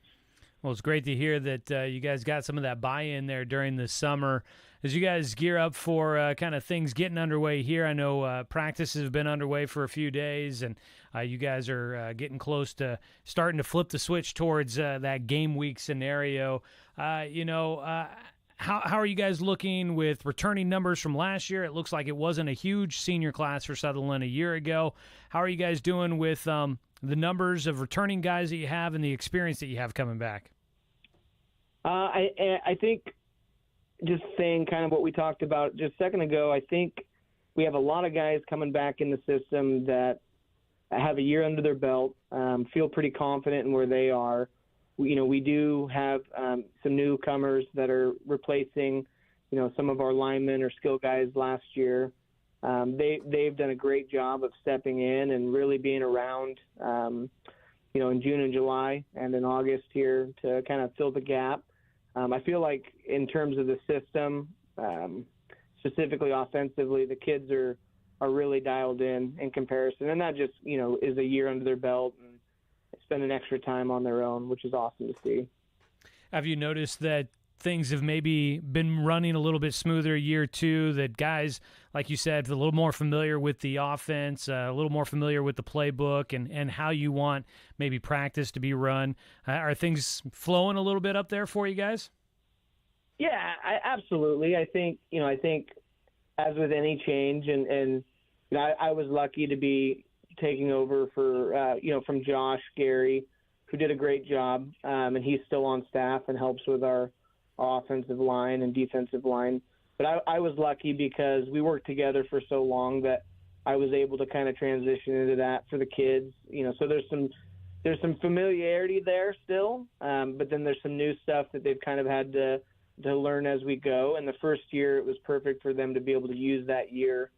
Well, it's great to hear that you guys got some of that buy-in there during the summer. As you guys gear up for kind of things getting underway here, I know practices have been underway for a few days, and you guys are getting close to starting to flip the switch towards that game week scenario. How are you guys looking with returning numbers from last year? It looks like it wasn't a huge senior class for Sutherland a year ago. How are you guys doing with the numbers of returning guys that you have and the experience that you have coming back? I think just saying kind of what we talked about just a second ago, I think we have a lot of guys coming back in the system that have a year under their belt, feel pretty confident in where they are. We do have some newcomers that are replacing, some of our linemen or skill guys last year. They've done a great job of stepping in and really being around, in June and July and in August here to kind of fill the gap. I feel like in terms of the system, specifically offensively, the kids are really dialed in comparison. And that just, is a year under their belt and spending extra time on their own, which is awesome to see. Have you noticed that things have maybe been running a little bit smoother year two, that guys, like you said, a little more familiar with the offense, a little more familiar with the playbook and how you want maybe practice to be run? Are things flowing a little bit up there for you guys? Yeah, absolutely. I think as with any change, and I was lucky to be taking over for, from Josh Gary, who did a great job, and he's still on staff and helps with our offensive line and defensive line. But I was lucky because we worked together for so long that I was able to kind of transition into that for the kids. So there's some familiarity there still, but then there's some new stuff that they've kind of had to learn as we go. And the first year, it was perfect for them to be able to use that year,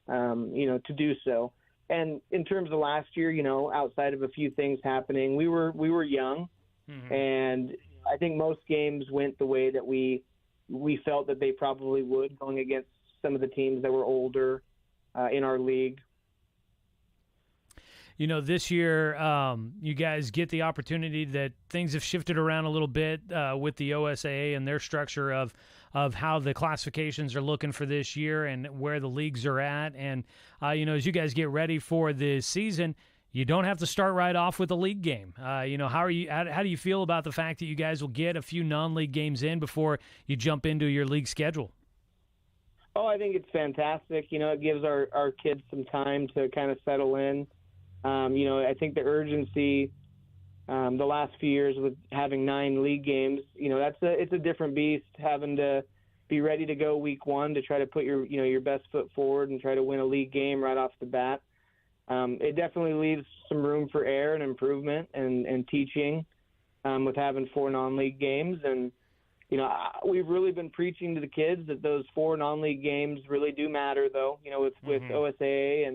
to do so. And in terms of last year, outside of a few things happening, we were young, and I think most games went the way that we felt that they probably would, going against some of the teams that were older in our league. This year, you guys get the opportunity that things have shifted around a little bit with the OSAA and their structure of how the classifications are looking for this year and where the leagues are at. And, as you guys get ready for the season, you don't have to start right off with a league game. How do you feel about the fact that you guys will get a few non-league games in before you jump into your league schedule? Oh, I think it's fantastic. It gives our kids some time to kind of settle in. I think the urgency the last few years with having 9 league games, it's a different beast, having to be ready to go week 1 to try to put your best foot forward and try to win a league game right off the bat. It definitely leaves some room for error and improvement and teaching with having 4 non-league games. And, we've really been preaching to the kids that those 4 non-league games really do matter, though, with OSAA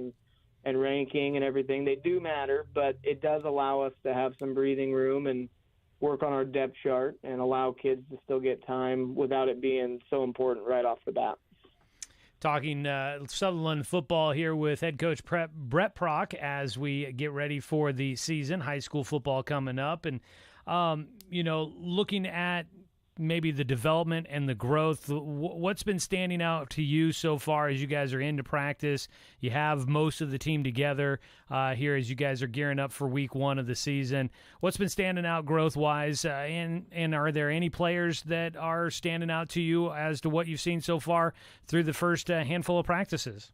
and ranking and everything. They do matter, but it does allow us to have some breathing room and work on our depth chart and allow kids to still get time without it being so important right off the bat. Talking Sutherland football here with head coach Brett Prock as we get ready for the season, high school football coming up. And, looking at maybe the development and the growth, what's been standing out to you so far as you guys are into practice? You have most of the team together here as you guys are gearing up for week 1 of the season. What's been standing out growth-wise, and are there any players that are standing out to you as to what you've seen so far through the first handful of practices?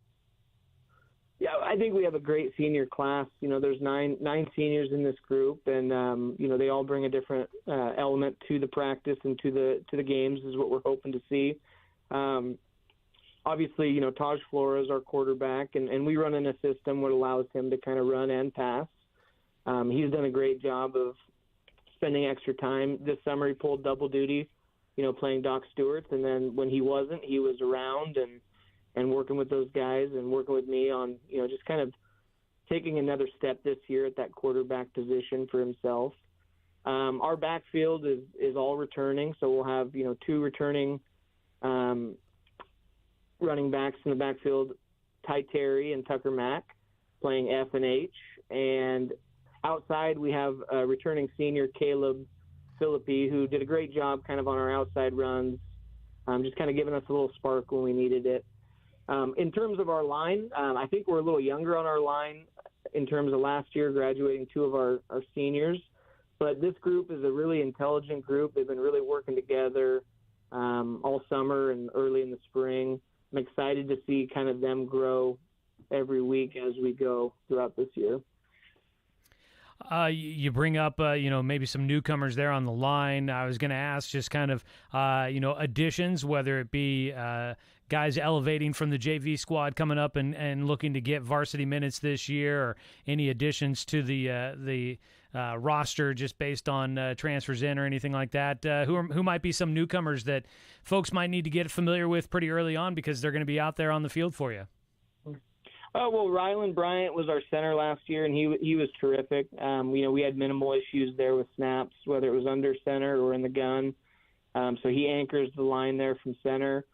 Yeah, I think we have a great senior class. There's nine seniors in this group, and they all bring a different element to the practice and to the games is what we're hoping to see. Obviously, Taj Flores, our quarterback, and we run in a system that allows him to kind of run and pass. He's done a great job of spending extra time. This summer he pulled double duty, playing Doc Stewart's, and then when he wasn't, he was around and working with those guys and working with me on, just kind of taking another step this year at that quarterback position for himself. Our backfield is all returning, so we'll have, 2 returning running backs in the backfield, Ty Terry and Tucker Mack, playing F and H. And outside we have a returning senior, Caleb Philippi, who did a great job kind of on our outside runs, just kind of giving us a little spark when we needed it. In terms of our line, I think we're a little younger on our line in terms of last year graduating 2 of our seniors. But this group is a really intelligent group. They've been really working together all summer and early in the spring. I'm excited to see kind of them grow every week as we go throughout this year. You bring up, maybe some newcomers there on the line. I was going to ask just kind of, additions, whether it be guys elevating from the JV squad coming up and looking to get varsity minutes this year, or any additions to the roster just based on transfers in or anything like that. Who might be some newcomers that folks might need to get familiar with pretty early on because they're going to be out there on the field for you? Well, Rylan Bryant was our center last year, and he was terrific. We had minimal issues there with snaps, whether it was under center or in the gun. So he anchors the line there from center.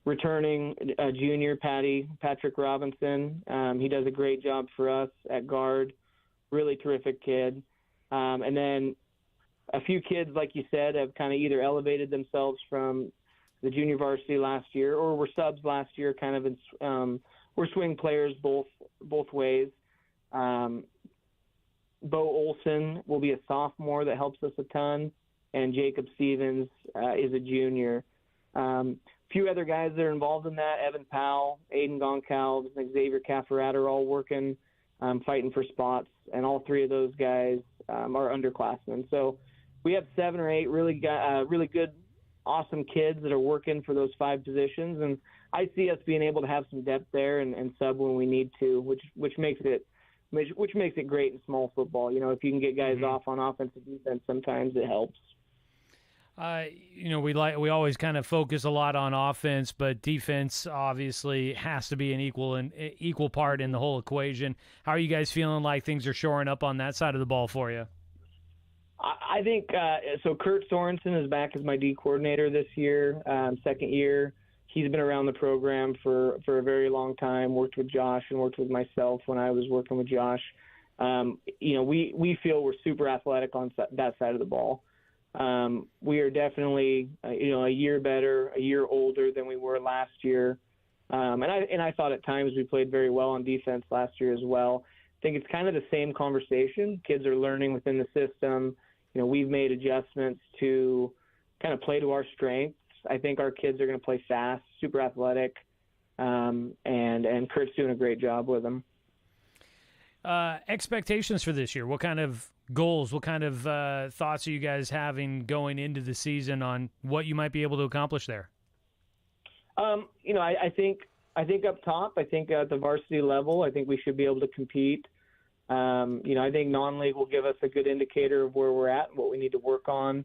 returning junior Patrick Robinson. He does a great job for us at guard. Really terrific kid. And then a few kids, like you said, have kind of either elevated themselves from the junior varsity last year or were subs last year, kind of we're swing players both ways. Bo Olson will be a sophomore that helps us a ton, and Jacob Stevens is a junior. Few other guys that are involved in that, Evan Powell, Aiden Goncalves, and Xavier Cafferat are all working, fighting for spots, and all three of those guys are underclassmen. So we have 7 or 8 really good, awesome kids that are working for those 5 positions, and I see us being able to have some depth there and sub when we need to, which makes it great in small football. You know, if you can get guys off on offense and defense, sometimes it helps. We always kind of focus a lot on offense, but defense obviously has to be an equal part in the whole equation. How are you guys feeling like things are shoring up on that side of the ball for you? I think so. Kurt Sorensen is back as my D coordinator this year, second year. He's been around the program for a very long time. Worked with Josh and worked with myself when I was working with Josh. We feel we're super athletic on that side of the ball. We are definitely, a year better, a year older than we were last year. And I thought at times we played very well on defense last year as well. I think it's kind of the same conversation. Kids are learning within the system. We've made adjustments to kind of play to our strengths. I think our kids are going to play fast, super athletic, and Kurt's doing a great job with them. Expectations for this year, what kind of goals, what kind of thoughts are you guys having going into the season on what you might be able to accomplish there? I think up top, I think at the varsity level, I think we should be able to compete. I think non-league will give us a good indicator of where we're at and what we need to work on.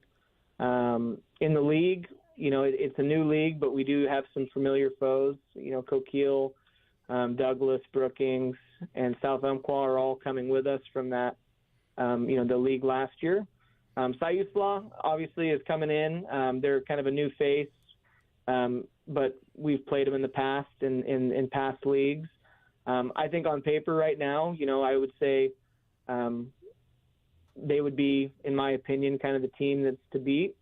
In the league, it's a new league, but we do have some familiar foes. Coquille, Douglas, Brookings, and South Umpqua are all coming with us from that, the league last year. Siuslaw obviously is coming in. They're kind of a new face, but we've played them in the past in past leagues. I think on paper right now, I would say they would be, in my opinion, kind of the team that's to beat.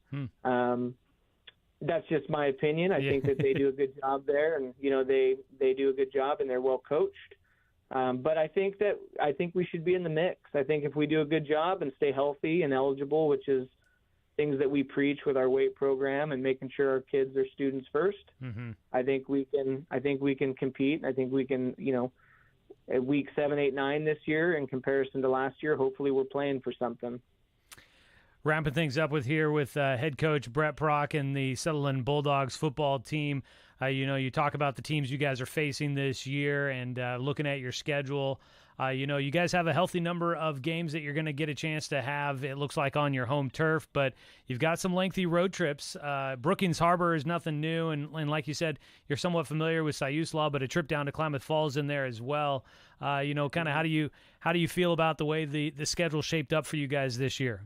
That's just my opinion. I think that they do a good job there, and they do a good job, and they're well coached. But I think we should be in the mix. I think if we do a good job and stay healthy and eligible, which is things that we preach with our weight program and making sure our kids are students first. I think we can compete. I think we can, at week 7, 8, 9 this year in comparison to last year, hopefully we're playing for something. Wrapping things up with head coach Brett Prock and the Sutherland Bulldogs football team. You talk about the teams you guys are facing this year and looking at your schedule. You guys have a healthy number of games that you're going to get a chance to have, it looks like, on your home turf, but you've got some lengthy road trips. Brookings Harbor is nothing new, and like you said, you're somewhat familiar with Siuslaw, but a trip down to Klamath Falls in there as well. Kind of how do you feel about the way the schedule shaped up for you guys this year?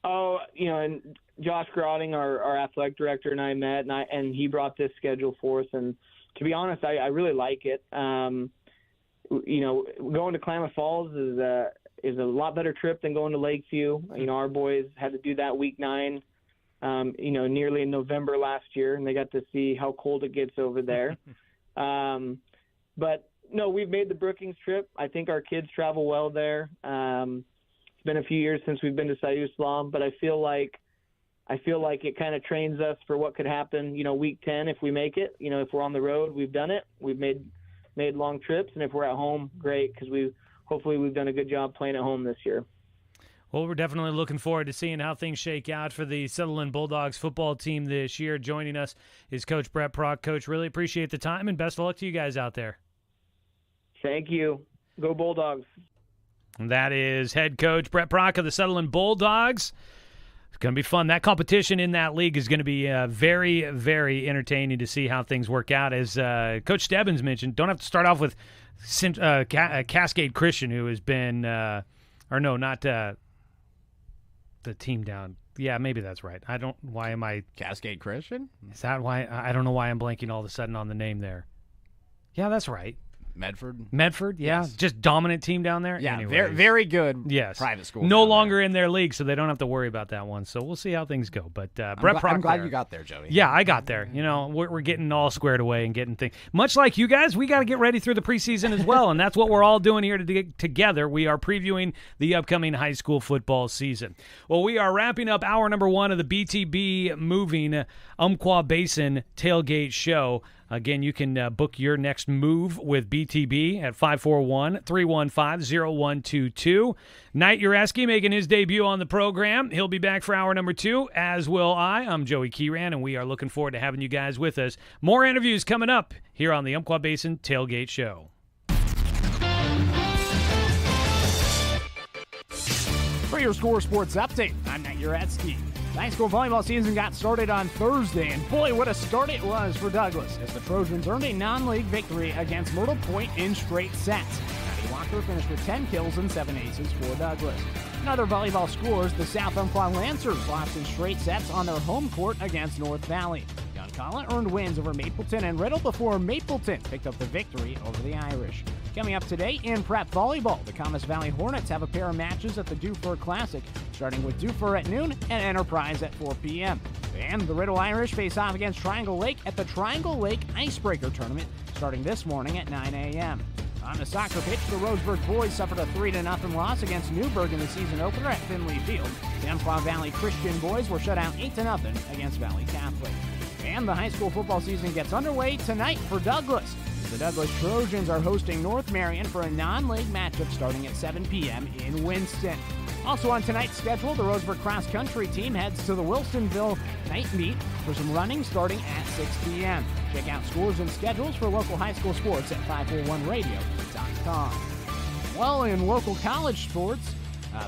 Oh, and Josh Grotting, our athletic director, and I met, and he brought this schedule for us. And to be honest, I really like it. Going to Klamath Falls is a lot better trip than going to Lakeview. Our boys had to do that week 9, nearly in November last year, and they got to see how cold it gets over there. But no, we've made the Brookings trip. I think our kids travel well there. It's been a few years since we've been to Siuslaw, but I feel like it kind of trains us for what could happen, week 10 if we make it. If we're on the road, we've done it. We've made long trips, and if we're at home, great, because hopefully we've done a good job playing at home this year. Well, we're definitely looking forward to seeing how things shake out for the Sutherland Bulldogs football team this year. Joining us is Coach Brett Prock. Coach, really appreciate the time, and best of luck to you guys out there. Thank you. Go Bulldogs. And that is head coach Brett Prock of the Sutherland Bulldogs. It's going to be fun. That competition in that league is going to be very, very entertaining to see how things work out. As Coach Stebbins mentioned, don't have to start off with Cascade Christian, who has been not the team down Yeah, maybe that's right. Why am I... Cascade Christian? Is that why? I don't know why I'm blanking all of a sudden on the name there. Yeah, that's right. Medford, yeah. Yes. Just dominant team down there? Yeah, Anyways. very, very good Yes. private school. No longer in their league, so they don't have to worry about that one. So we'll see how things go. But Brett Proctor. I'm glad you got there, Joey. Yeah, I got there. You know, we're getting all squared away and getting things. Much like you guys, we got to get ready through the preseason as well, and that's what we're all doing here together. We are previewing the upcoming high school football season. Well, we are wrapping up hour number 1 of the BTB Moving Umpqua Basin Tailgate Show. Again, you can book your next move with BTB at 541-315-0122. Knight Ureski making his debut on the program. He'll be back for hour number 2, as will I. I'm Joey Kieran, and we are looking forward to having you guys with us. More interviews coming up here on the Umpqua Basin Tailgate Show. For your Score Sports Update, I'm Knight Ureski. The high school volleyball season got started on Thursday, and boy, what a start it was for Douglas, as the Trojans earned a non-league victory against Myrtle Point in straight sets. Maddie Walker finished with 10 kills and 7 aces for Douglas. In other volleyball scores, the South Umpqua Lancers lost in straight sets on their home court against North Valley. Yoncalla earned wins over Mapleton and Riddle before Mapleton picked up the victory over the Irish. Coming up today in prep volleyball, the Camas Valley Hornets have a pair of matches at the Dufur Classic, starting with Dufur at noon and Enterprise at 4 p.m. And the Riddle Irish face off against Triangle Lake at the Triangle Lake Icebreaker Tournament, starting this morning at 9 a.m. On the soccer pitch, the Roseburg boys suffered a 3-0 loss against Newburgh in the season opener at Finley Field. The Umpqua Valley Christian boys were shut out 8-0 against Valley Catholic. And the high school football season gets underway tonight for Douglas. The Douglas Trojans are hosting North Marion for a non-league matchup starting at 7 p.m. in Winston. Also on tonight's schedule, the Roseburg cross-country team heads to the Wilsonville night meet for some running starting at 6 p.m. Check out scores and schedules for local high school sports at 541radio.com. Well, in local college sports,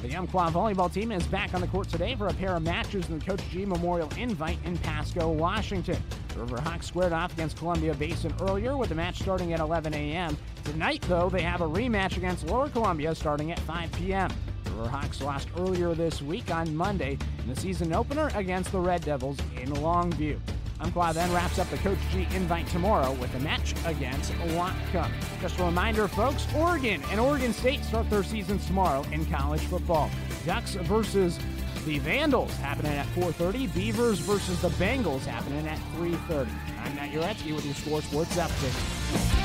the Umpqua volleyball team is back on the court today for a pair of matches in the Coach G Memorial Invite in Pasco, Washington. The Riverhawks squared off against Columbia Basin earlier with the match starting at 11 a.m. Tonight, though, they have a rematch against Lower Columbia starting at 5 p.m. The Riverhawks lost earlier this week on Monday in the season opener against the Red Devils in Longview. Umpqua then wraps up the Coach G Invite tomorrow with a match against Whatcom. Just a reminder, folks, Oregon and Oregon State start their seasons tomorrow in college football. Ducks versus the Vandals happening at 4:30. Beavers versus the Bengals happening at 3:30. I'm Matt Uretzky with your Score Sports Update.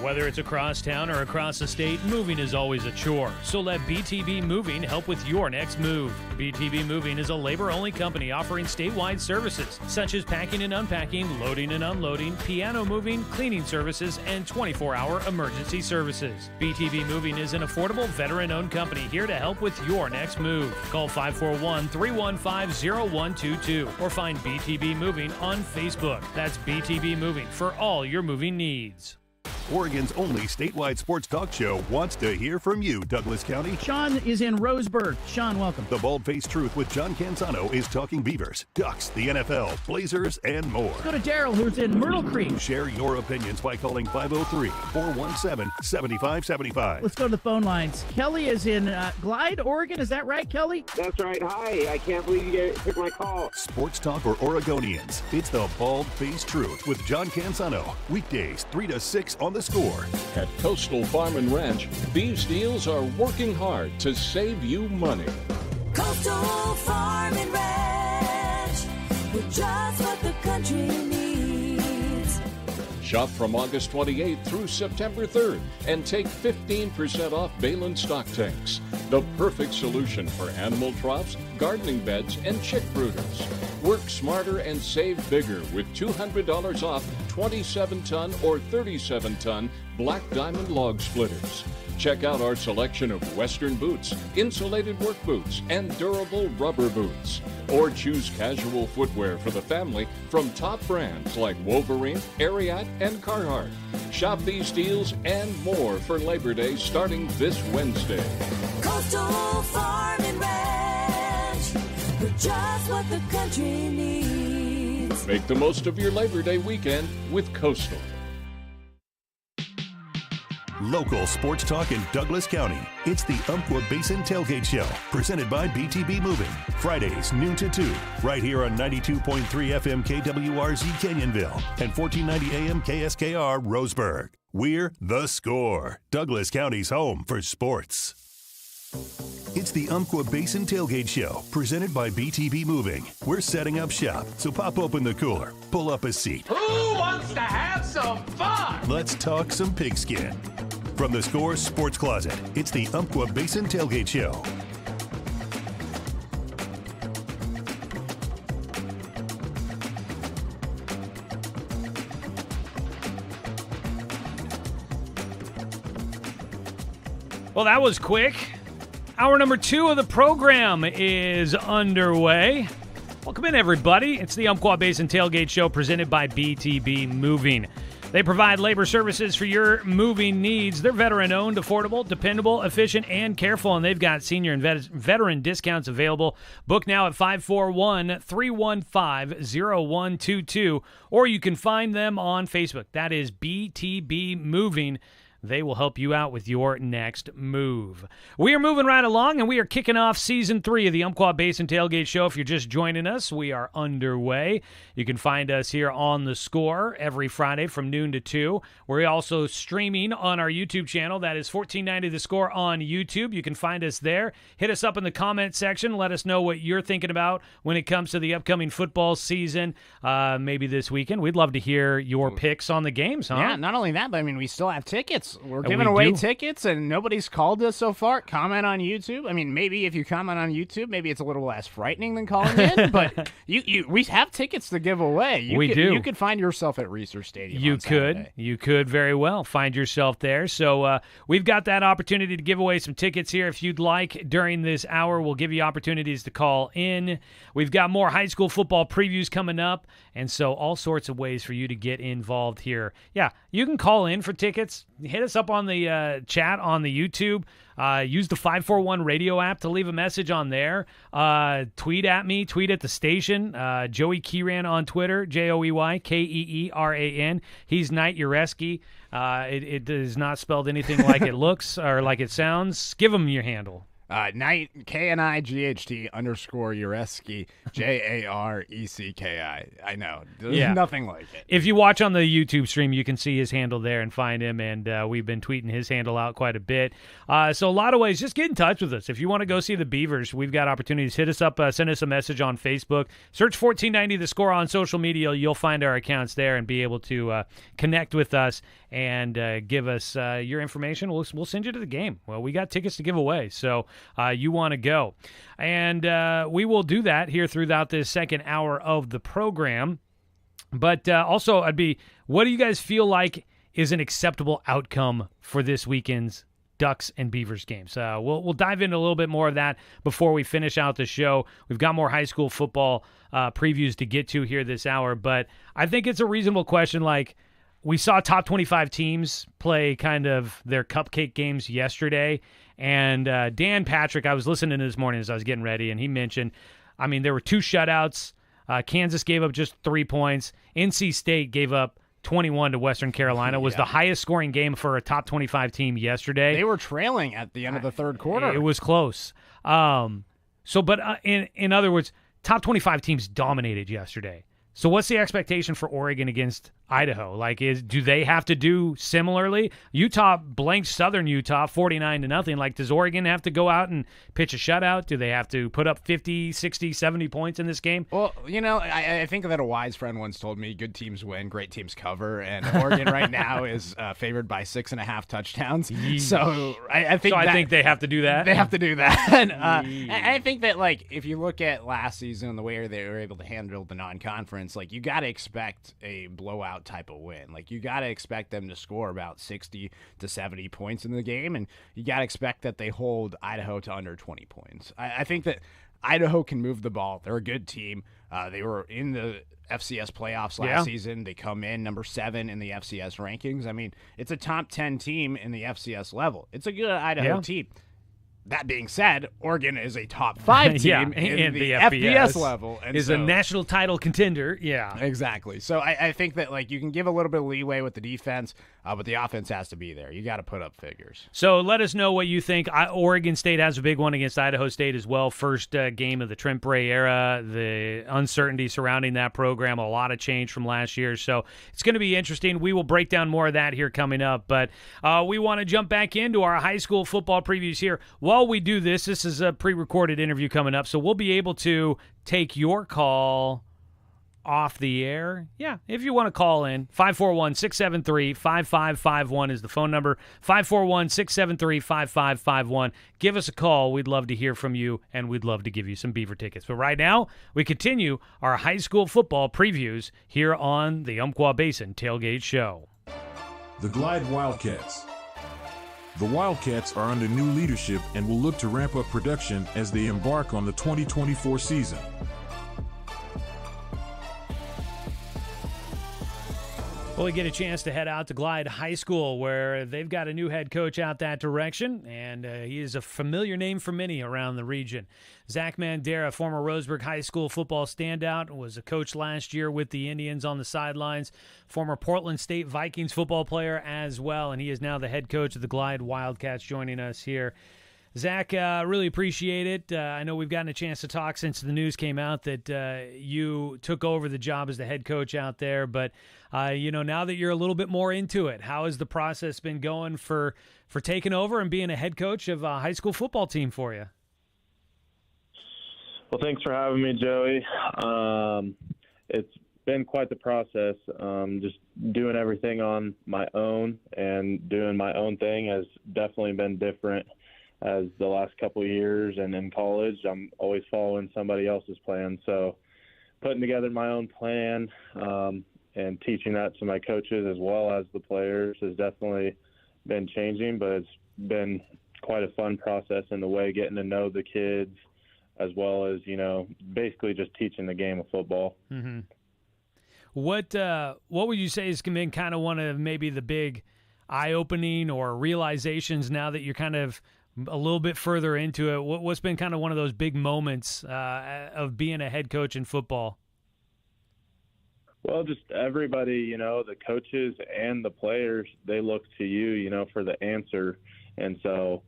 Whether it's across town or across the state, moving is always a chore. So let BTB Moving help with your next move. BTB Moving is a labor-only company offering statewide services, such as packing and unpacking, loading and unloading, piano moving, cleaning services, and 24-hour emergency services. BTB Moving is an affordable, veteran-owned company here to help with your next move. Call 541-315-0122 or find BTB Moving on Facebook. That's BTB Moving for all your moving needs. Oregon's only statewide sports talk show wants to hear from you, Douglas County. Sean is in Roseburg. Sean, welcome. The Bald-Faced Truth with John Canzano is talking Beavers, Ducks, the NFL, Blazers, and more. Let's go to Daryl, who's in Myrtle Creek. Share your opinions by calling 503-417-7575. Let's go to the phone lines. Kelly is in Glide, Oregon. Is that right, Kelly? That's right. Hi. I can't believe you took my call. Sports talk for Oregonians. It's the Bald-Faced Truth with John Canzano. Weekdays, 3 to 6 on the Score. At Coastal Farm and Ranch, beef steals are working hard to save you money. Coastal Farm and Ranch, with just what the country needs. Shop from August 28th through September 3rd and take 15% off Balin stock tanks. The perfect solution for animal troughs, gardening beds, and chick brooders. Work smarter and save bigger with $200 off 27-ton or 37-ton Black Diamond log splitters. Check out our selection of Western boots, insulated work boots, and durable rubber boots. Or choose casual footwear for the family from top brands like Wolverine, Ariat, and Carhartt. Shop these deals and more for Labor Day starting this Wednesday. Coastal Farm and Ranch, with just what the country needs. Make the most of your Labor Day weekend with Coastal. Local sports talk in Douglas County. It's the Umpqua Basin Tailgate Show, presented by BTB Moving. Fridays, noon to 2, right here on 92.3 FM KWRZ Canyonville and 1490 AM KSKR Roseburg. We're The Score, Douglas County's home for sports. It's the Umpqua Basin Tailgate Show, presented by BTB Moving. We're setting up shop, so pop open the cooler, pull up a seat. Who wants to have some fun? Let's talk some pigskin. From the Score Sports Closet, it's the Umpqua Basin Tailgate Show. Well, that was quick. Hour number 2 of the program is underway. Welcome in, everybody. It's the Umpqua Basin Tailgate Show presented by BTB Moving. They provide labor services for your moving needs. They're veteran-owned, affordable, dependable, efficient, and careful, and they've got senior and veteran discounts available. Book now at 541-315-0122, or you can find them on Facebook. That is BTB Moving. They will help you out with your next move. We are moving right along, and we are kicking off Season 3 of the Umpqua Basin Tailgate Show. If you're just joining us, we are underway. You can find us here on The Score every Friday from noon to 2. We're also streaming on our YouTube channel. That is 1490 The Score on YouTube. You can find us there. Hit us up in the comment section. Let us know what you're thinking about when it comes to the upcoming football season, maybe this weekend. We'd love to hear your picks on the games, huh? Yeah, not only that, but I mean, we still have tickets. We're giving away tickets, and nobody's called us so far. Comment on YouTube. I mean, maybe if you comment on YouTube, maybe it's a little less frightening than calling in, but we have tickets to give away. You could find yourself at Research Stadium on Saturday. You could very well find yourself there. So we've got that opportunity to give away some tickets here. If you'd like, during this hour, we'll give you opportunities to call in. We've got more high school football previews coming up, and so all sorts of ways for you to get involved here. Yeah, you can call in for tickets. Hit us up on the chat on the YouTube. Use the 541 radio app to leave a message on there. Tweet at me. Tweet at the station. Joey Kieran on Twitter. JoeyKeeran. He's Knight Ureski. It is not spelled anything like it looks or like it sounds. Give him your handle. Knight, KNIGHT _ Ureski, JARECKI. I know. There's nothing like it. If you watch on the YouTube stream, you can see his handle there and find him, and we've been tweeting his handle out quite a bit. So a lot of ways, just get in touch with us. If you want to go see the Beavers, we've got opportunities. Hit us up, send us a message on Facebook. Search 1490 The Score on social media. You'll find our accounts there and be able to connect with us and give us your information. We'll send you to the game. Well, we got tickets to give away, so you want to go. And we will do that here throughout this second hour of the program. But also, what do you guys feel like is an acceptable outcome for this weekend's Ducks and Beavers games? We'll dive into a little bit more of that before we finish out the show. We've got more high school football previews to get to here this hour, but I think it's a reasonable question. Like, we saw top 25 teams play kind of their cupcake games yesterday, and Dan Patrick, I was listening this morning as I was getting ready, and he mentioned, I mean, there were 2 shutouts. Kansas gave up just 3 points. NC State gave up 21 to Western Carolina. Was the highest scoring game for a top 25 team yesterday. They were trailing at the end of the third quarter. It was close. In other words, top 25 teams dominated yesterday. So what's the expectation for Oregon against Idaho? Like, do they have to do similarly? Utah blanked Southern Utah 49-0. Like, does Oregon have to go out and pitch a shutout? Do they have to put up 50, 60, 70 points in this game? Well, I think that a wise friend once told me good teams win, great teams cover, and Oregon right now is favored by 6.5 touchdowns. So I think they have to do that. They have to do that. And I think that, like, if you look at last season and the way they were able to handle the non-conference, like, you got to expect a blowout type of win. Like, you got to expect them to score about 60 to 70 points in the game, and you got to expect that they hold Idaho to under 20 points. I think that Idaho can move the ball. They're a good team. They were in the FCS playoffs last season. They come in number 7 in the FCS rankings. I mean, it's a top 10 team in the FCS level. It's a good Idaho team. That being said, Oregon is a top 5 team in the FBS level. And is a national title contender. Yeah. Exactly. So I think that you can give a little bit of leeway with the defense, but the offense has to be there. You got to put up figures. So let us know what you think. Oregon State has a big one against Idaho State as well. First game of the Trent Bray era, the uncertainty surrounding that program, a lot of change from last year. So it's going to be interesting. We will break down more of that here coming up. But we want to jump back into our high school football previews here. While we do this is a pre-recorded interview coming up, so we'll be able to take your call off the air. Yeah, if you want to call in, 541-673-5551 is the phone number, 541-673-5551. Give us a call. We'd love to hear from you, and we'd love to give you some Beaver tickets. But right now, we continue our high school football previews here on the Umpqua Basin Tailgate Show. The Glide Wildcats. The Wildcats are under new leadership and will look to ramp up production as they embark on the 2024 season. Well, we get a chance to head out to Glide High School, where they've got a new head coach out that direction, and he is a familiar name for many around the region. Zach Mandera, former Roseburg High School football standout, was a coach last year with the Indians on the sidelines, former Portland State Vikings football player as well, and he is now the head coach of the Glide Wildcats, joining us here. Zach, really appreciate it. I know we've gotten a chance to talk since the news came out that you took over the job as the head coach out there. But, now that you're a little bit more into it, how has the process been going for taking over and being a head coach of a high school football team for you? Well, thanks for having me, Joey. It's been quite the process. Just doing everything on my own and doing my own thing has definitely been different as the last couple of years. And in college, I'm always following somebody else's plan. So putting together my own plan and teaching that to my coaches as well as the players has definitely been changing, but it's been quite a fun process in the way, getting to know the kids as well as, basically just teaching the game of football. Mm-hmm. What would you say has been kind of one of maybe the big eye-opening or realizations now that you're kind of a little bit further into it? What's been kind of one of those big moments of being a head coach in football? Well, just everybody, the coaches and the players, they look to you, for the answer. And so,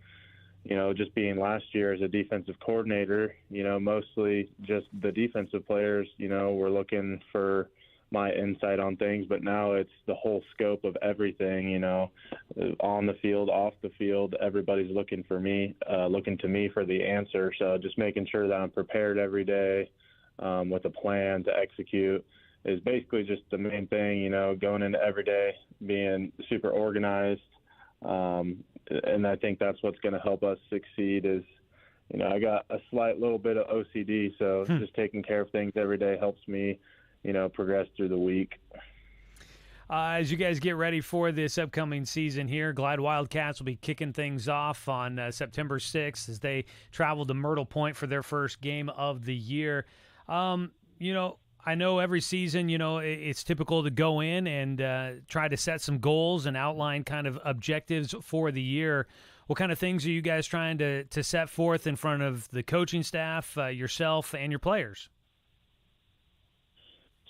just being last year as a defensive coordinator, mostly just the defensive players, were looking for my insight on things, but now it's the whole scope of everything, on the field, off the field, everybody's looking to me for the answer. So just making sure that I'm prepared every day with a plan to execute is basically just the main thing, going into every day, being super organized. And I think that's what's going to help us succeed is, I got a slight little bit of OCD, so just taking care of things every day helps me progress through the week. As you guys get ready for this upcoming season here, Glide Wildcats will be kicking things off on September 6th as they travel to Myrtle Point for their first game of the year. I know every season, it's typical to go in and try to set some goals and outline kind of objectives for the year. What kind of things are you guys trying to set forth in front of the coaching staff, yourself, and your players?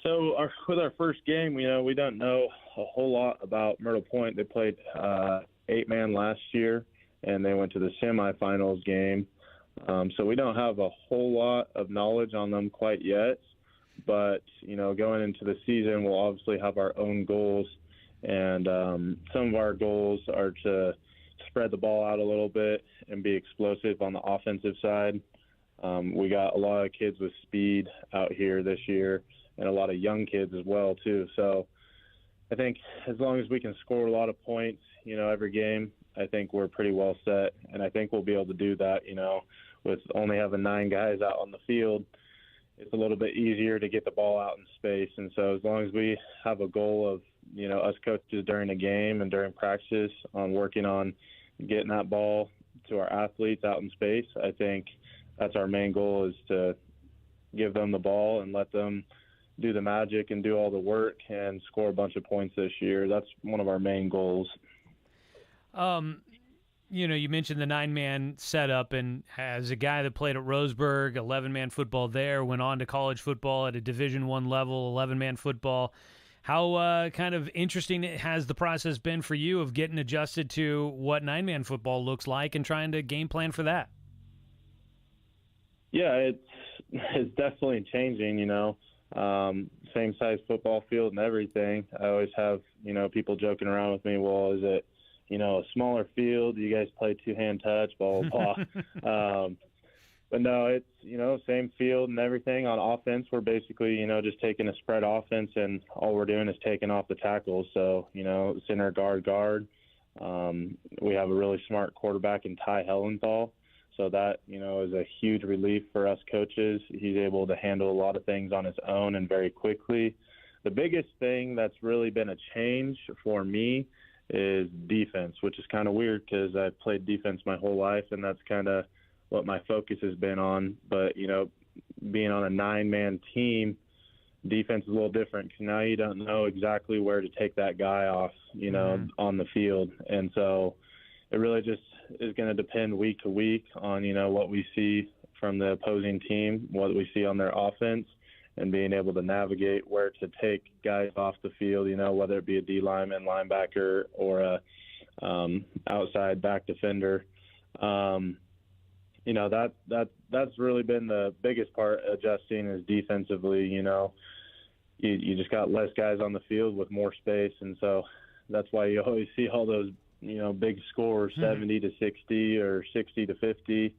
So with our first game, we don't know a whole lot about Myrtle Point. They played 8-man last year, and they went to the semifinals game. So we don't have a whole lot of knowledge on them quite yet. But, going into the season, we'll obviously have our own goals. And some of our goals are to spread the ball out a little bit and be explosive on the offensive side. We got a lot of kids with speed out here this year, and a lot of young kids as well, too. So I think as long as we can score a lot of points, every game, I think we're pretty well set. And I think we'll be able to do that, with only having 9 guys out on the field. It's a little bit easier to get the ball out in space. And so as long as we have a goal of, us coaches during the game and during practice on working on getting that ball to our athletes out in space, I think that's our main goal, is to give them the ball and let them do the magic and do all the work and score a bunch of points this year. That's one of our main goals. you mentioned the 9-man setup, and as a guy that played at Roseburg, 11-man football there, went on to college football at a Division I level, 11-man football. How kind of interesting has the process been for you of getting adjusted to what 9-man football looks like and trying to game plan for that? Yeah, it's definitely changing, same size football field and everything. I always have, people joking around with me, well, is it, a smaller field? You guys play two-hand touch, blah, blah, blah. But no, it's, same field and everything. On offense, we're basically, just taking a spread offense, and all we're doing is taking off the tackles. So, center, guard. We have a really smart quarterback in Ty Hellenthal. So that, is a huge relief for us coaches. He's able to handle a lot of things on his own and very quickly. The biggest thing that's really been a change for me is defense, which is kind of weird because I've played defense my whole life, and that's kind of what my focus has been on. But, being on a 9-man team, defense is a little different because now you don't know exactly where to take that guy off, on the field. And so it really just is going to depend week to week on, what we see from the opposing team, what we see on their offense, and being able to navigate where to take guys off the field, whether it be a D lineman, linebacker, or a outside back defender. That's really been the biggest part adjusting is defensively. You just got less guys on the field with more space, and so that's why you always see all those big scores, 70 to 60 or 60 to 50.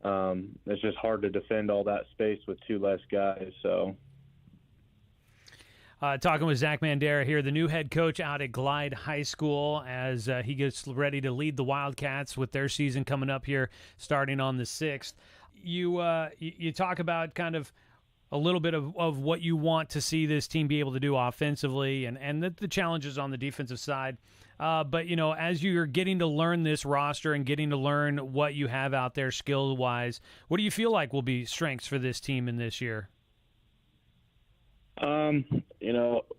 It's just hard to defend all that space with two less guys. So, talking with Zach Mandera here, the new head coach out at Glide High School, as he gets ready to lead the Wildcats with their season coming up here, starting on the 6th. You talk about kind of a little bit of what you want to see this team be able to do offensively and the challenges on the defensive side. But, as you're getting to learn this roster and getting to learn what you have out there skill-wise, what do you feel like will be strengths for this team in this year?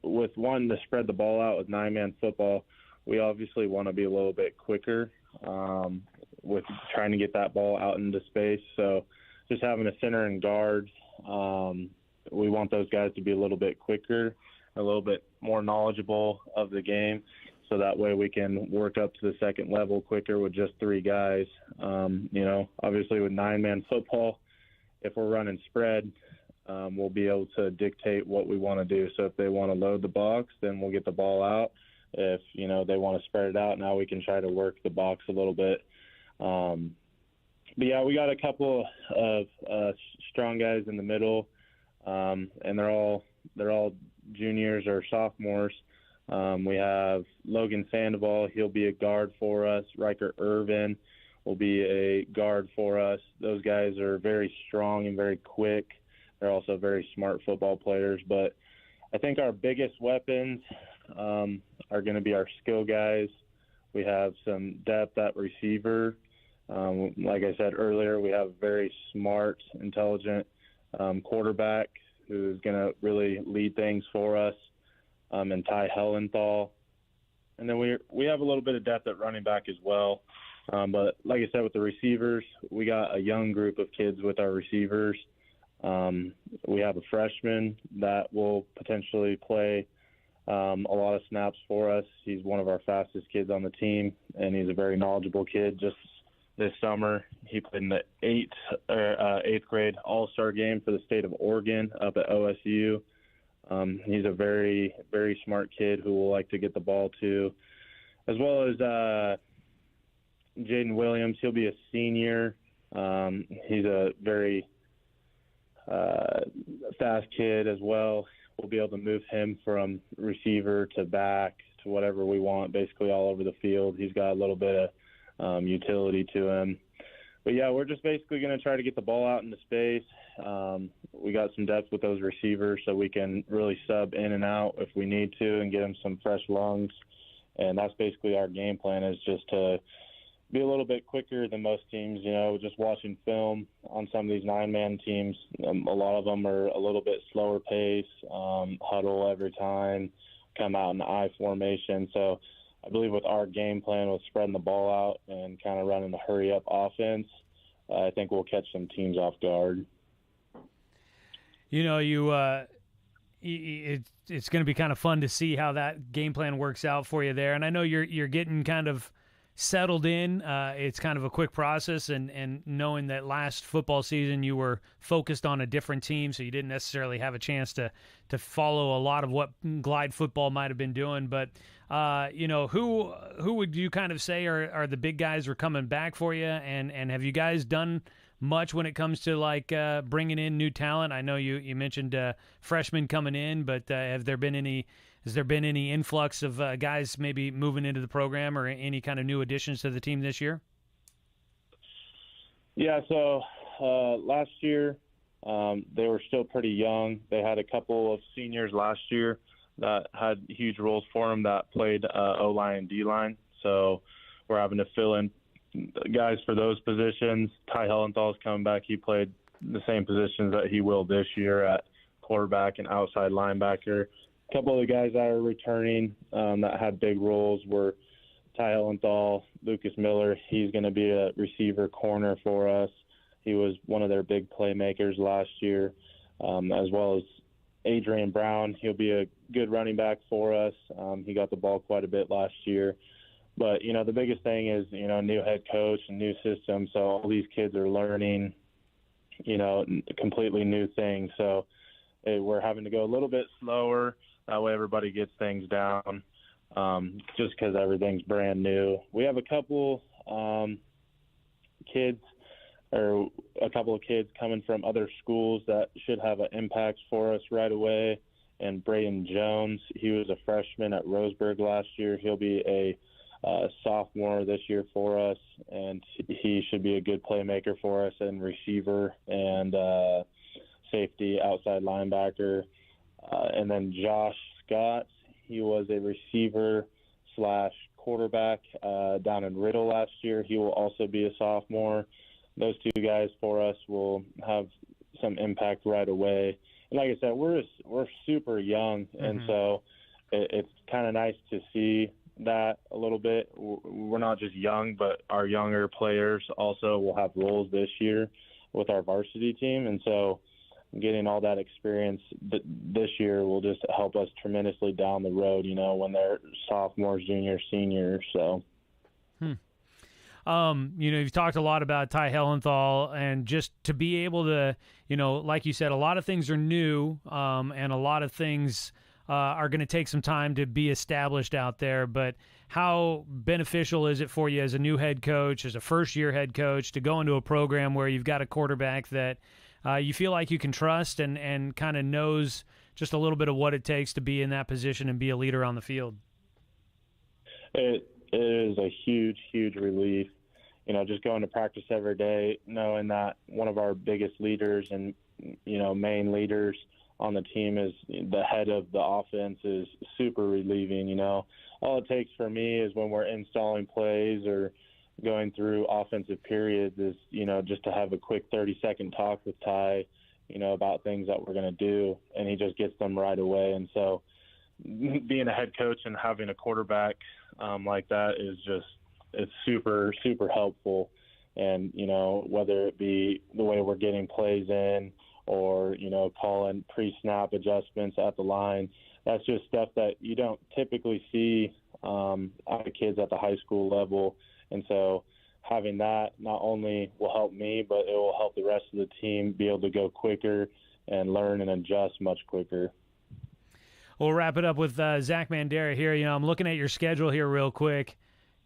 With one, to spread the ball out with 9-man football, we obviously want to be a little bit quicker with trying to get that ball out into space. So just having a center and guard, we want those guys to be a little bit quicker, a little bit more knowledgeable of the game, so that way we can work up to the second level quicker with just 3 guys. Obviously with 9-man football, if we're running spread, we'll be able to dictate what we want to do. So if they want to load the box, then we'll get the ball out. If, they want to spread it out, now we can try to work the box a little bit. But yeah, we got a couple of strong guys in the middle, and they're all juniors or sophomores. We have Logan Sandoval. He'll be a guard for us. Riker Irvin will be a guard for us. Those guys are very strong and very quick. They're also very smart football players. But I think our biggest weapons are going to be our skill guys. We have some depth at receiver. Like I said earlier, we have a very smart, intelligent quarterback who's going to really lead things for us, and Ty Hellenthal. And then we have a little bit of depth at running back as well. But like I said, with the receivers, we got a young group of kids with our receivers. We have a freshman that will potentially play a lot of snaps for us. He's one of our fastest kids on the team, and he's a very knowledgeable kid. Just this summer, he played in the eighth grade All-Star game for the state of Oregon up at OSU. He's a very, very smart kid who will like to get the ball to, as well as Jaden Williams. He'll be a senior. He's a very fast kid as well. We'll be able to move him from receiver to back to whatever we want, basically all over the field. He's got a little bit of utility to him. But, yeah, we're just basically going to try to get the ball out into space. We got some depth with those receivers so we can really sub in and out if we need to and get them some fresh lungs. And that's basically our game plan, is just to be a little bit quicker than most teams. Just watching film on some of these 9-man teams, a lot of them are a little bit slower pace, huddle every time, come out in the I formation. So I believe with our game plan with spreading the ball out and kind of running the hurry-up offense, I think we'll catch some teams off guard. You know, it's going to be kind of fun to see how that game plan works out for you there. And I know you're getting kind of settled in. It's kind of a quick process, and knowing that last football season you were focused on a different team, so you didn't necessarily have a chance to follow a lot of what Glide football might have been doing. But you know, who would you kind of say are the big guys who are coming back for you? And have you guys done much when it comes to like bringing in new talent? I know you mentioned freshmen coming in, but has there been any influx of guys maybe moving into the program or any kind of new additions to the team this year? Yeah, so last year they were still pretty young. They had a couple of seniors last year that had huge roles for them that played O-line and D-line. So we're having to fill in guys for those positions. Ty Hellenthal's coming back. He played the same positions that he will this year at quarterback and outside linebacker. A couple of the guys that are returning that had big roles were Ty Hellenthal, Lucas Miller. He's going to be a receiver corner for us. He was one of their big playmakers last year, as well as Adrian Brown. He'll be a good running back for us. He got the ball quite a bit last year. But, you know, the biggest thing is, you know, new head coach and new system. So all these kids are learning, you know, completely new things. So we're having to go a little bit slower. That way everybody gets things down just because everything's brand new. We have a couple kids coming from other schools that should have an impact for us right away. And Braden Jones, he was a freshman at Roseburg last year. He'll be a sophomore this year for us, and he should be a good playmaker for us and receiver and safety, outside linebacker. And then Josh Scott, he was a receiver / quarterback down in Riddle last year. He will also be a sophomore. Those two guys for us will have some impact right away. And like I said, we're super young, and so it's kind of nice to see that a little bit. We're not just young, but our younger players also will have roles this year with our varsity team, and so getting all that experience this year will just help us tremendously down the road, you know, when they're sophomores, juniors, seniors. So you know, you've talked a lot about Ty Hellenthal, and just to be able to, you know, like you said, a lot of things are new, and a lot of things are going to take some time to be established out there. But how beneficial is it for you as a new head coach, as a first-year head coach, to go into a program where you've got a quarterback that you feel like you can trust and kind of knows just a little bit of what it takes to be in that position and be a leader on the field? It is a huge, huge relief. You know, just going to practice every day, knowing that one of our biggest leaders and, you know, main leaders on the team is the head of the offense is super relieving. You know, all it takes for me is when we're installing plays or going through offensive periods is, you know, just to have a quick 30-second talk with Ty, you know, about things that we're going to do, and he just gets them right away. And so being a head coach and having a quarterback like that is just, it's super, super helpful. And, you know, whether it be the way we're getting plays in or, you know, calling pre-snap adjustments at the line, that's just stuff that you don't typically see out of kids at the high school level. And so having that not only will help me, but it will help the rest of the team be able to go quicker and learn and adjust much quicker. We'll wrap it up with Zach Mandera here. You know, I'm looking at your schedule here real quick.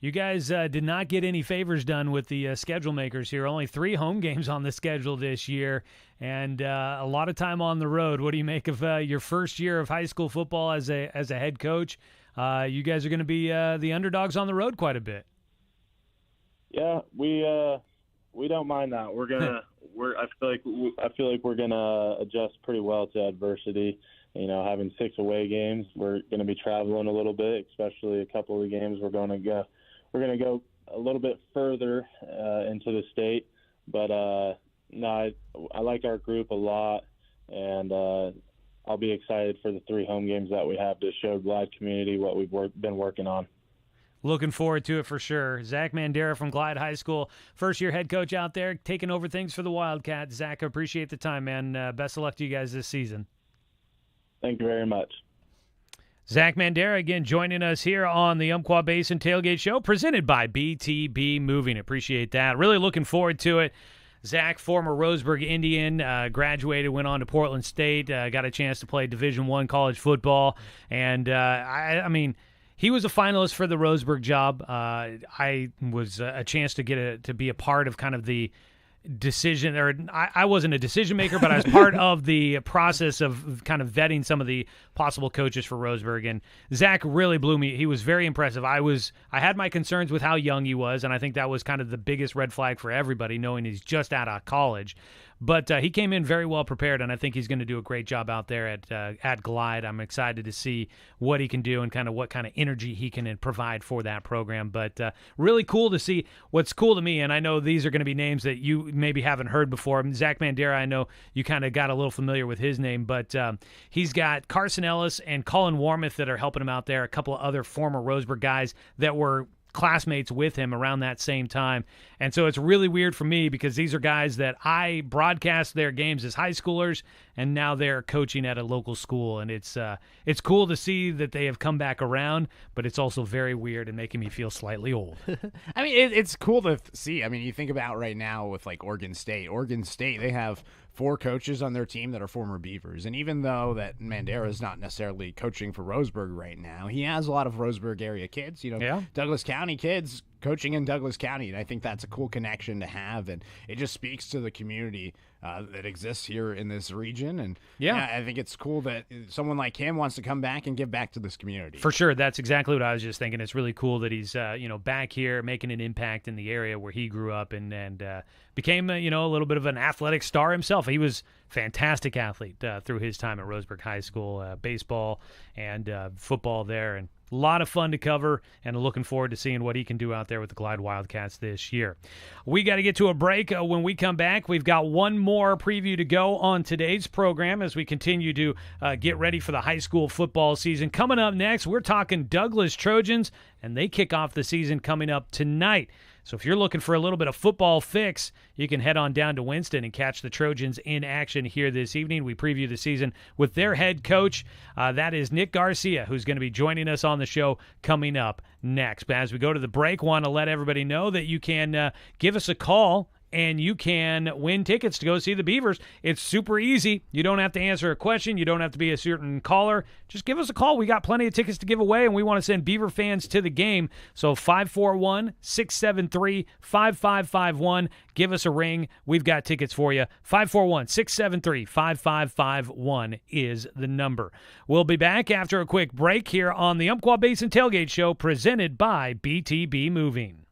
You guys did not get any favors done with the schedule makers here. Only 3 home games on the schedule this year, and a lot of time on the road. What do you make of your first year of high school football as a head coach? You guys are going to be the underdogs on the road quite a bit. Yeah, we don't mind that. I feel like we're gonna adjust pretty well to adversity. You know, having 6 away games, we're going to be traveling a little bit, especially a couple of the games we're going to go a little bit further into the state. But no, I like our group a lot, and I'll be excited for the 3 home games that we have to show Glide community what we've been working on. Looking forward to it for sure. Zach Mandera from Glide High School, first-year head coach out there, taking over things for the Wildcats. Zach, I appreciate the time, man. Best of luck to you guys this season. Thank you very much. Zach Mandera, again, joining us here on the Umpqua Basin Tailgate Show, presented by BTB Moving. Appreciate that. Really looking forward to it. Zach, former Roseburg Indian, graduated, went on to Portland State, got a chance to play Division I college football, and I mean, he was a finalist for the Roseburg job. I was a chance to be a part of kind of the decision, or I wasn't a decision maker, but I was part of the process of kind of vetting some of the possible coaches for Roseburg. And Zach really blew me. He was very impressive. I had my concerns with how young he was, and I think that was kind of the biggest red flag for everybody, knowing he's just out of college. But he came in very well prepared, and I think he's going to do a great job out there at Glide. I'm excited to see what he can do and kind of what kind of energy he can provide for that program. But really cool to see. What's cool to me, and I know these are going to be names that you maybe haven't heard before. I mean, Zach Mandera, I know you kind of got a little familiar with his name, but he's got Carson Ellis and Colin Warmoth that are helping him out there, a couple of other former Roseburg guys that were classmates with him around that same time. And so it's really weird for me because these are guys that I broadcast their games as high schoolers, and now they're coaching at a local school. And it's cool to see that they have come back around, but it's also very weird and making me feel slightly old. I mean, it's cool to see. I mean, you think about right now with like Oregon State, they have 4 coaches on their team that are former Beavers. And even though that Mandera is not necessarily coaching for Roseburg right now, he has a lot of Roseburg area kids, Douglas County kids coaching in Douglas County. And I think that's a cool connection to have. And it just speaks to the community that exists here in this region. And yeah, I think it's cool that someone like him wants to come back and give back to this community. For sure. That's exactly what I was just thinking. It's really cool that he's, back here making an impact in the area where he grew up and became, a little bit of an athletic star himself. He was a fantastic athlete through his time at Roseburg High School, baseball and football there. And a lot of fun to cover, and looking forward to seeing what he can do out there with the Glide Wildcats this year. We got to get to a break. When we come back, we've got one more preview to go on today's program as we continue to get ready for the high school football season. Coming up next, we're talking Douglas Trojans, and they kick off the season coming up tonight. So if you're looking for a little bit of football fix, you can head on down to Winston and catch the Trojans in action here this evening. We preview the season with their head coach. That is Nick Garcia, who's going to be joining us on the show coming up next. But as we go to the break, want to let everybody know that you can give us a call and you can win tickets to go see the Beavers. It's super easy. You don't have to answer a question. You don't have to be a certain caller. Just give us a call. We got plenty of tickets to give away, and we want to send Beaver fans to the game. So 541-673-5551. Give us a ring. We've got tickets for you. 541-673-5551 is the number. We'll be back after a quick break here on the Umpqua Basin Tailgate Show presented by BTB Moving.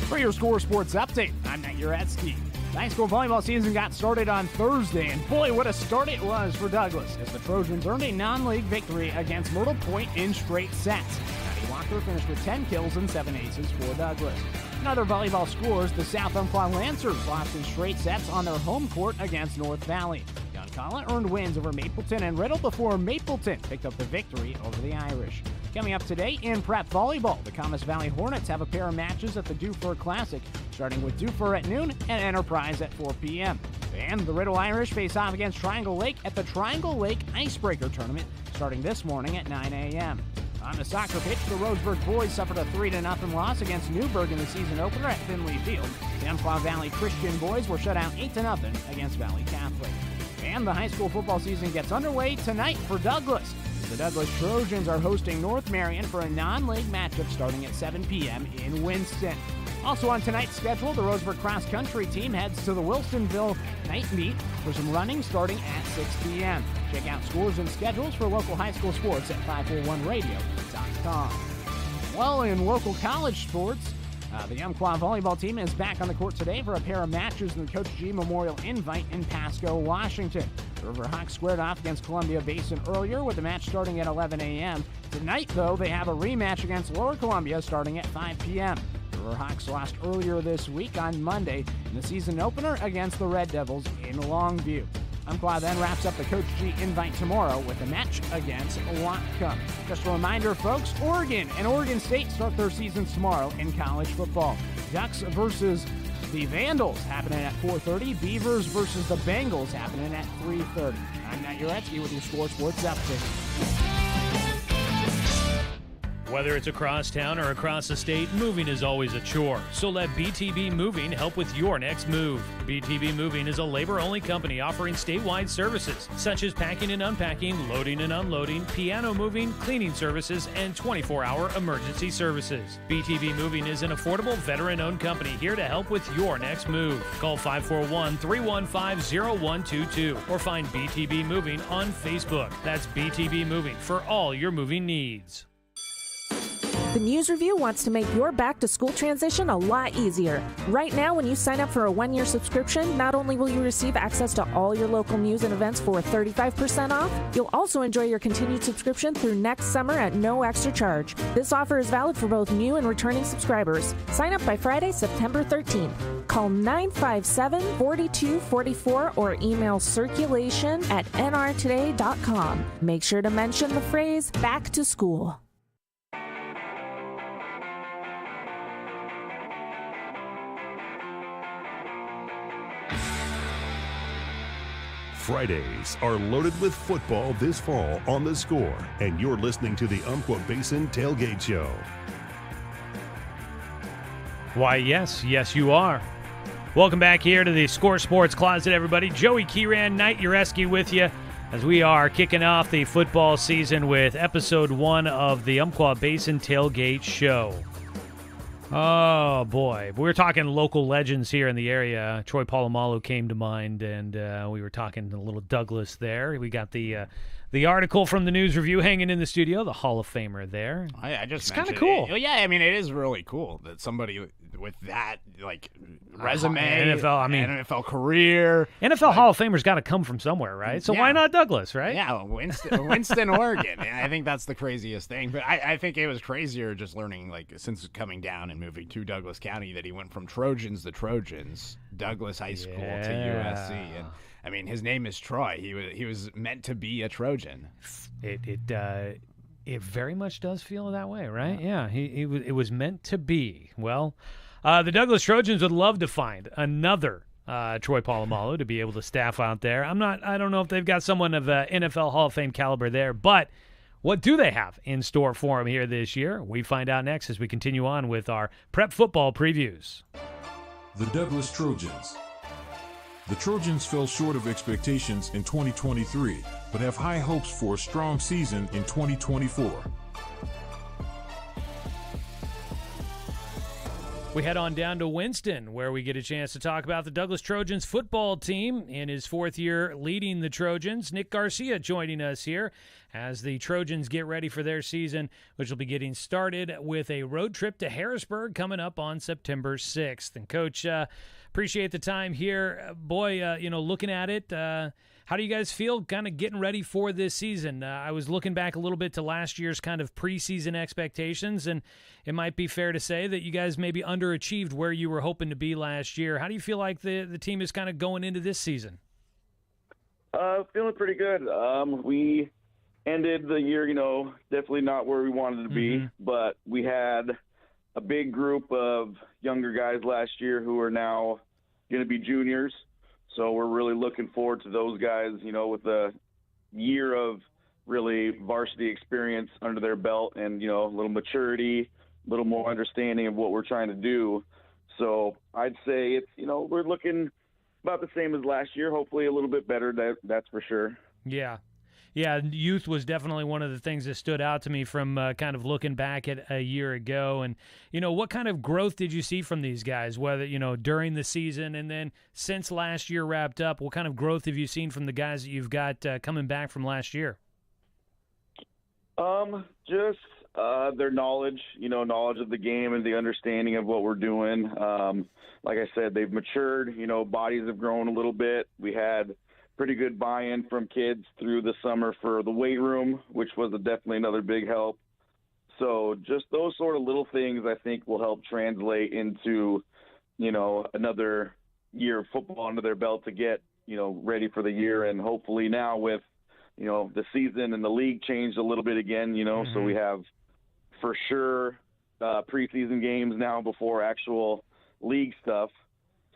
For your Score Sports Update, I'm Nate Uretsky. The high school volleyball season got started on Thursday, and boy, what a start it was for Douglas, as the Trojans earned a non-league victory against Myrtle Point in straight sets. Maddie Walker finished with 10 kills and 7 aces for Douglas. In other volleyball scores, the South Umpqua Lancers lost in straight sets on their home court against North Valley. Yoncalla earned wins over Mapleton and Riddle before Mapleton picked up the victory over the Irish. Coming up today in prep volleyball, the Camas Valley Hornets have a pair of matches at the Dufur Classic, starting with Dufur at noon and Enterprise at 4 p.m. And the Riddle Irish face off against Triangle Lake at the Triangle Lake Icebreaker Tournament, starting this morning at 9 a.m. On the soccer pitch, the Roseburg boys suffered a 3-0 loss against Newburgh in the season opener at Finley Field. The Umpqua Valley Christian boys were shut out 8-0 against Valley Catholic. And the high school football season gets underway tonight for Douglas. The Douglas Trojans are hosting North Marion for a non-league matchup starting at 7 p.m. in Winston. Also on tonight's schedule, the Roseburg cross country team heads to the Wilsonville night meet for some running starting at 6 p.m. Check out scores and schedules for local high school sports at 541radio.com. Well, in local college sports, the Umpqua volleyball team is back on the court today for a pair of matches in the Coach G Memorial Invite in Pasco, Washington. The Riverhawks squared off against Columbia Basin earlier with the match starting at 11 a.m. Tonight, though, they have a rematch against Lower Columbia starting at 5 p.m. The Riverhawks lost earlier this week on Monday in the season opener against the Red Devils in Longview. Umpqua then wraps up the Coach G invite tomorrow with a match against Umpqua. Just a reminder, folks, Oregon and Oregon State start their seasons tomorrow in college football. Ducks versus the Vandals happening at 4:30. Beavers versus the Bengals happening at 3:30. I'm Matt Uretsky with your Score Sports Update. Whether it's across town or across the state, moving is always a chore. So let BTB Moving help with your next move. BTB Moving is a labor-only company offering statewide services such as packing and unpacking, loading and unloading, piano moving, cleaning services, and 24-hour emergency services. BTB Moving is an affordable, veteran-owned company here to help with your next move. Call 541-315-0122 or find BTB Moving on Facebook. That's BTB Moving for all your moving needs. The News Review wants to make your back-to-school transition a lot easier. Right now, when you sign up for a one-year subscription, not only will you receive access to all your local news and events for 35% off, you'll also enjoy your continued subscription through next summer at no extra charge. This offer is valid for both new and returning subscribers. Sign up by Friday, September 13th. Call 957-4244 or email circulation@nrtoday.com. Make sure to mention the phrase back to school. Fridays are loaded with football this fall on The Score, and you're listening to the Umpqua Basin Tailgate Show. Why, yes, you are. Welcome back here to the Score Sports Closet, everybody. Joey Kieran, Knight Uresky with you as we are kicking off the football season with episode 1 of the Umpqua Basin Tailgate Show. Oh, boy. We were talking local legends here in the area. Troy Polamalu came to mind, and we were talking a little Douglas there. We got the article from the News Review hanging in the studio, the Hall of Famer there. I just it's kind of mentioned cool. it. Yeah, I mean, it is really cool that somebody with that, like, resume, NFL career. NFL Hall of Famers got to come from somewhere, right? So why not Douglas, right? Yeah, Winston, Oregon. I think that's the craziest thing. But I think it was crazier just learning, like, since coming down and moving to Douglas County, that he went from Trojans to Trojans, Douglas High School to USC. And I mean, his name is Troy. He was meant to be a Trojan. It very much does feel that way, right? Yeah, it was meant to be. Well, the Douglas Trojans would love to find another Troy Polamalu to be able to staff out there. I don't know if they've got someone of NFL Hall of Fame caliber there, but what do they have in store for him here this year? We find out next as we continue on with our prep football previews. The Douglas Trojans. The Trojans fell short of expectations in 2023, but have high hopes for a strong season in 2024. We head on down to Winston, where we get a chance to talk about the Douglas Trojans football team in his 4th year leading the Trojans. Nick Garcia joining us here as the Trojans get ready for their season, which will be getting started with a road trip to Harrisburg coming up on September 6th. And, Coach, appreciate the time here. Boy, looking at it, how do you guys feel kind of getting ready for this season? I was looking back a little bit to last year's kind of preseason expectations, and it might be fair to say that you guys maybe underachieved where you were hoping to be last year. How do you feel like the team is kind of going into this season? Feeling pretty good. We ended the year, definitely not where we wanted to be, but we had a big group of younger guys last year who are now going to be juniors. So we're really looking forward to those guys, with a year of really varsity experience under their belt and, a little maturity, a little more understanding of what we're trying to do. So I'd say it's, we're looking about the same as last year, hopefully a little bit better, that's for sure. Yeah. Yeah, youth was definitely one of the things that stood out to me from kind of looking back at a year ago. And, what kind of growth did you see from these guys, whether, during the season and then since last year wrapped up? What kind of growth have you seen from the guys that you've got coming back from last year? Just their knowledge, knowledge of the game and the understanding of what we're doing. Like I said, they've matured, bodies have grown a little bit. We had pretty good buy-in from kids through the summer for the weight room, which was definitely another big help. So just those sort of little things I think will help translate into, another year of football under their belt to get ready for the year. And hopefully now with, the season and the league changed a little bit again, so we have for sure preseason games now before actual league stuff.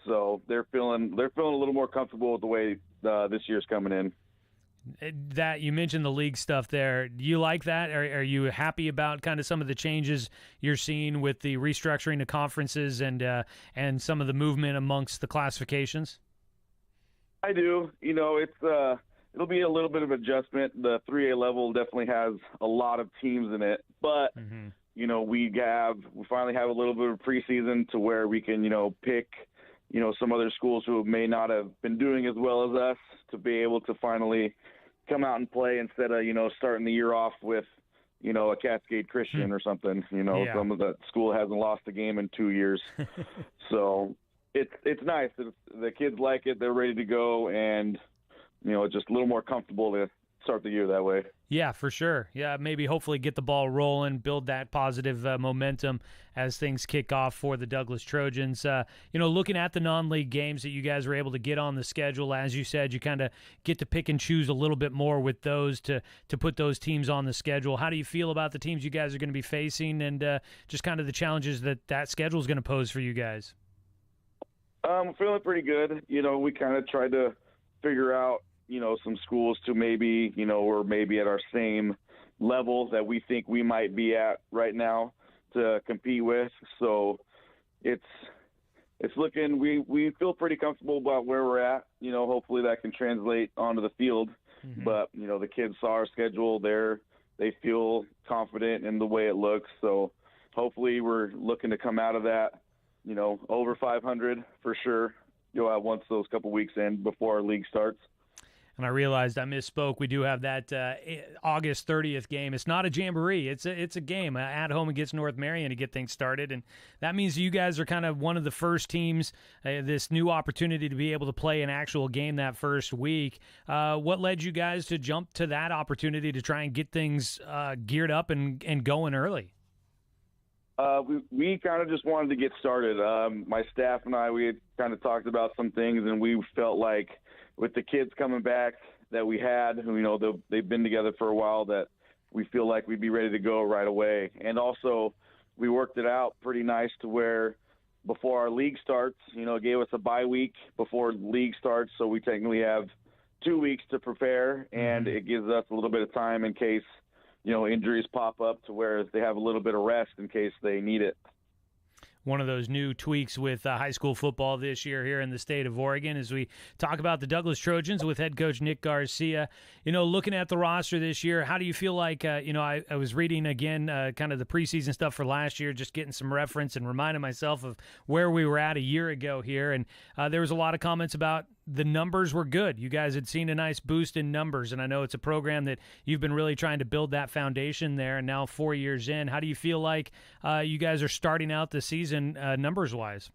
So they're feeling a little more comfortable with the way this year's coming in. That you mentioned the league stuff there. Do you like that? Are you happy about kind of some of the changes you're seeing with the restructuring of conferences and some of the movement amongst the classifications? I do. It'll be a little bit of adjustment. The 3A level definitely has a lot of teams in it, but we finally have a little bit of preseason to where we can pick some other schools who may not have been doing as well as us to be able to finally come out and play instead of starting the year off with a Cascade Christian or something. Some of the school hasn't lost a game in 2 years. So it's nice. The kids like it. They're ready to go, and just a little more comfortable to start the year that way. Yeah, for sure. Yeah, maybe hopefully get the ball rolling, build that positive momentum as things kick off for the Douglas Trojans. Looking at the non-league games that you guys were able to get on the schedule, as you said, you kind of get to pick and choose a little bit more with those to put those teams on the schedule. How do you feel about the teams you guys are going to be facing and just kind of the challenges that schedule is going to pose for you guys? I'm feeling pretty good. We kind of tried to figure out some schools to maybe, or maybe at our same level that we think we might be at right now to compete with. So it's looking, we feel pretty comfortable about where we're at. Hopefully that can translate onto the field. But, the kids saw our schedule there. They feel confident in the way it looks. So hopefully we're looking to come out of that, over 500 for sure. Once those couple weeks in before our league starts. And I realized I misspoke. We do have that August 30th game. It's not a jamboree. It's a game at home against North Marion to get things started. And that means you guys are kind of one of the first teams, this new opportunity to be able to play an actual game that first week. What led you guys to jump to that opportunity to try and get things geared up and going early? We kind of just wanted to get started. My staff and I, we had kind of talked about some things, and we felt like with the kids coming back that we had, they've been together for a while, that we feel like we'd be ready to go right away. And also, we worked it out pretty nice to where before our league starts, it gave us a bye week before league starts, so we technically have 2 weeks to prepare, and it gives us a little bit of time in case injuries pop up to where they have a little bit of rest in case they need it. One of those new tweaks with high school football this year here in the state of Oregon as we talk about the Douglas Trojans with head coach Nick Garcia. Looking at the roster this year, how do you feel like, I was reading again kind of the preseason stuff for last year, just getting some reference and reminding myself of where we were at a year ago here. And there was a lot of comments about the numbers were good. You guys had seen a nice boost in numbers, and I know it's a program that you've been really trying to build that foundation there, and now 4 years in, how do you feel like you guys are starting out the season numbers-wise?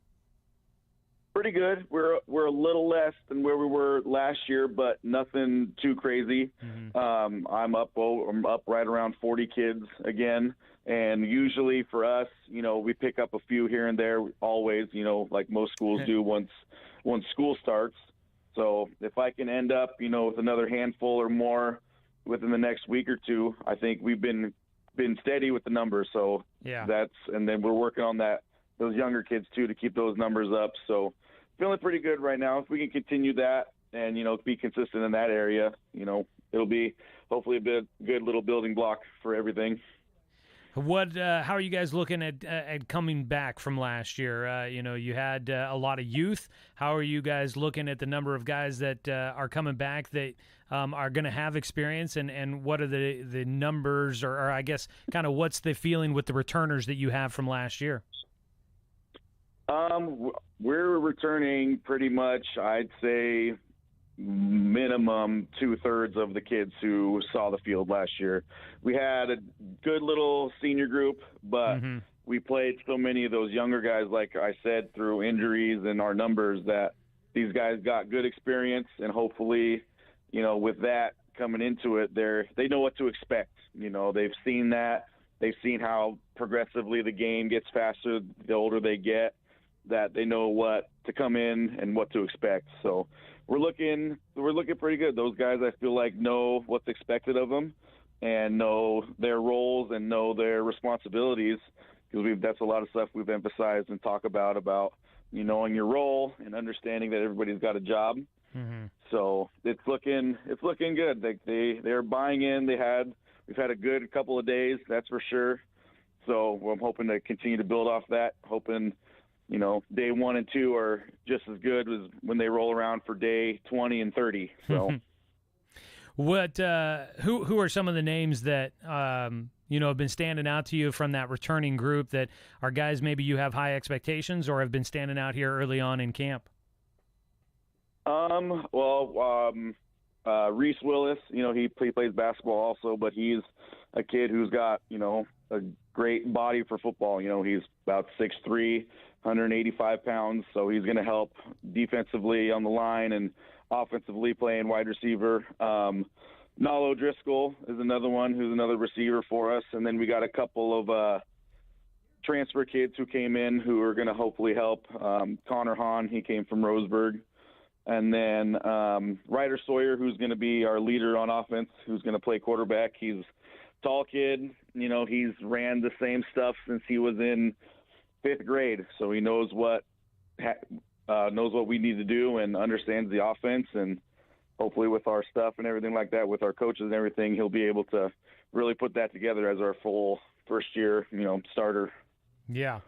Pretty good. We're a little less than where we were last year, but nothing too crazy. I'm up right around 40 kids again, and usually for us, we pick up a few here and there always, like most schools do once school starts. So if I can end up, with another handful or more within the next week or two, I think we've been steady with the numbers. So and then we're working on those younger kids too, to keep those numbers up. So feeling pretty good right now. If we can continue that and, be consistent in that area, it'll be hopefully a good little building block for everything. How are you guys looking at coming back from last year? You had a lot of youth. How are you guys looking at the number of guys that are coming back that are going to have experience, and what are the numbers, or I guess kind of what's the feeling with the returners that you have from last year? We're returning pretty much, I'd say, minimum 2/3 of the kids who saw the field last year. We had a good little senior group, but we played so many of those younger guys, like I said, through injuries and our numbers, that these guys got good experience, and hopefully, with that coming into it, they know what to expect. They've seen that. They've seen how progressively the game gets faster the older they get, that they know what to come in and what to expect. So we're looking pretty good. Those guys, I feel like, know what's expected of them and know their roles and know their responsibilities, because that's a lot of stuff we've emphasized and talk about you knowing your role and understanding that everybody's got a job. Mm-hmm. So it's looking good. They're buying in. We've had a good couple of days, that's for sure. So I'm hoping to continue to build off that, hoping, day 1 and 2 are just as good as when they roll around for day 20 and 30. So What? Who are some of the names that have been standing out to you from that returning group that are guys maybe you have high expectations or have been standing out here early on in camp? Reese Willis, he plays basketball also, but he's a kid who's got, a great body for football. He's about 6'3", 185 pounds, so he's going to help defensively on the line and offensively playing wide receiver. Nalo Driscoll is another one who's another receiver for us. And then we got a couple of transfer kids who came in who are going to hopefully help. Connor Hahn, he came from Roseburg. And then Ryder Sawyer, who's going to be our leader on offense, who's going to play quarterback. He's a tall kid. He's ran the same stuff since he was in 5th grade. So he knows what we need to do and understands the offense. And hopefully with our stuff and everything like that, with our coaches and everything, he'll be able to really put that together as our full first-year, starter. Yeah.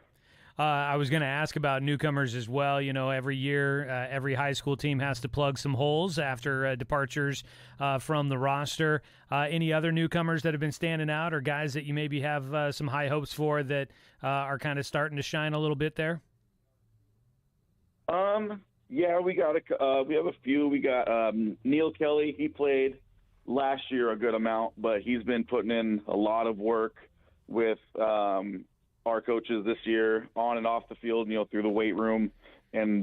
I was going to ask about newcomers as well. Every year, every high school team has to plug some holes after departures from the roster. Any other newcomers that have been standing out or guys that you maybe have some high hopes for that are kind of starting to shine a little bit there? Yeah, we have a few. We got Neil Kelly. He played last year a good amount, but he's been putting in a lot of work with our coaches this year on and off the field, through the weight room and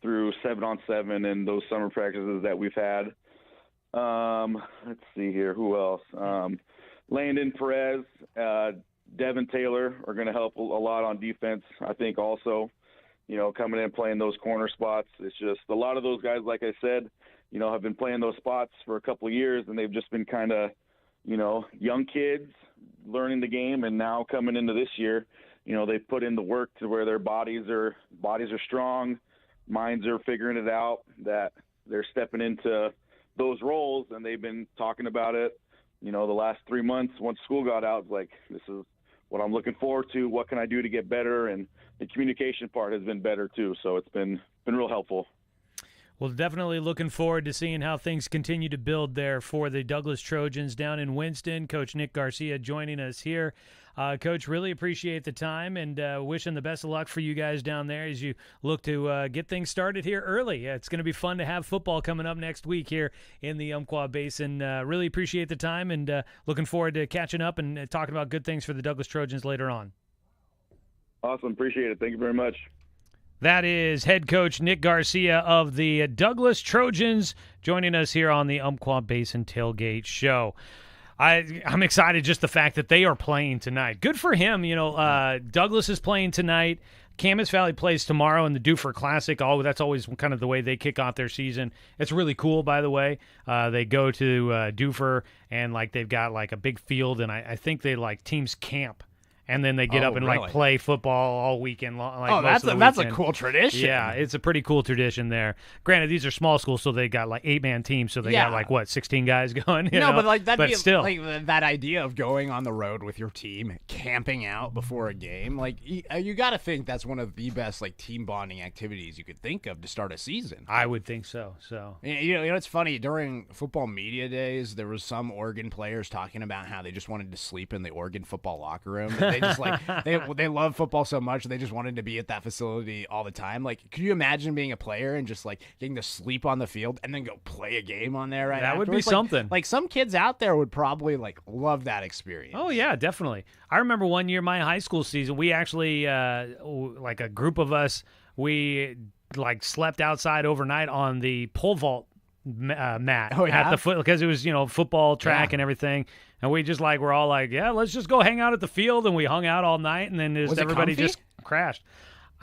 through 7-on-7 and those summer practices that we've had. Let's see here. Who else? Landon Perez, Devin Taylor are going to help a lot on defense, I think, also. Coming in and playing those corner spots. It's just a lot of those guys, like I said, have been playing those spots for a couple of years, and they've just been kind of, young kids learning the game. And now coming into this year, they've put in the work to where their bodies are strong, minds are figuring it out, that they're stepping into those roles, and they've been talking about it, the last 3 months. Once school got out, like, this is what I'm looking forward to. What can I do to get better? And the communication part has been better too. So it's been real helpful. Well, definitely looking forward to seeing how things continue to build there for the Douglas Trojans down in Winston. Coach Nick Garcia joining us here. Coach, really appreciate the time and wishing the best of luck for you guys down there as you look to get things started here early. It's going to be fun to have football coming up next week here in the Umpqua Basin. Really appreciate the time and looking forward to catching up and talking about good things for the Douglas Trojans later on. Awesome. Appreciate it. Thank you very much. That is head coach Nick Garcia of the Douglas Trojans joining us here on the Umpqua Basin Tailgate Show. I'm excited just the fact that they are playing tonight. Good for him. Douglas is playing tonight. Camas Valley plays tomorrow in the Dufur Classic. That's always kind of the way they kick off their season. It's really cool, by the way. They go to Dufur, and they've got a big field, and I think they teams camp. And then they get up and really? play football all weekend long. That's a cool tradition. Yeah, it's a pretty cool tradition there. Granted, these are small schools, so they got 8-man teams, so they got 16 guys going. But still, that idea of going on the road with your team, camping out before a game, you got to think that's one of the best team bonding activities you could think of to start a season. I would think so. So it's funny, during football media days, there was some Oregon players talking about how they just wanted to sleep in the Oregon football locker room. They just they love football so much they just wanted to be at that facility all the time. Could you imagine being a player and just getting to sleep on the field and then go play a game on there right That afterwards? would be something. Some kids out there would probably love that experience. Oh yeah, definitely. I remember one year my high school season, we actually a group of us, we slept outside overnight on the pole vault mat at the foot, because it was football track and everything, and we just we're all yeah, let's just go hang out at the field, and we hung out all night, and then everybody just crashed.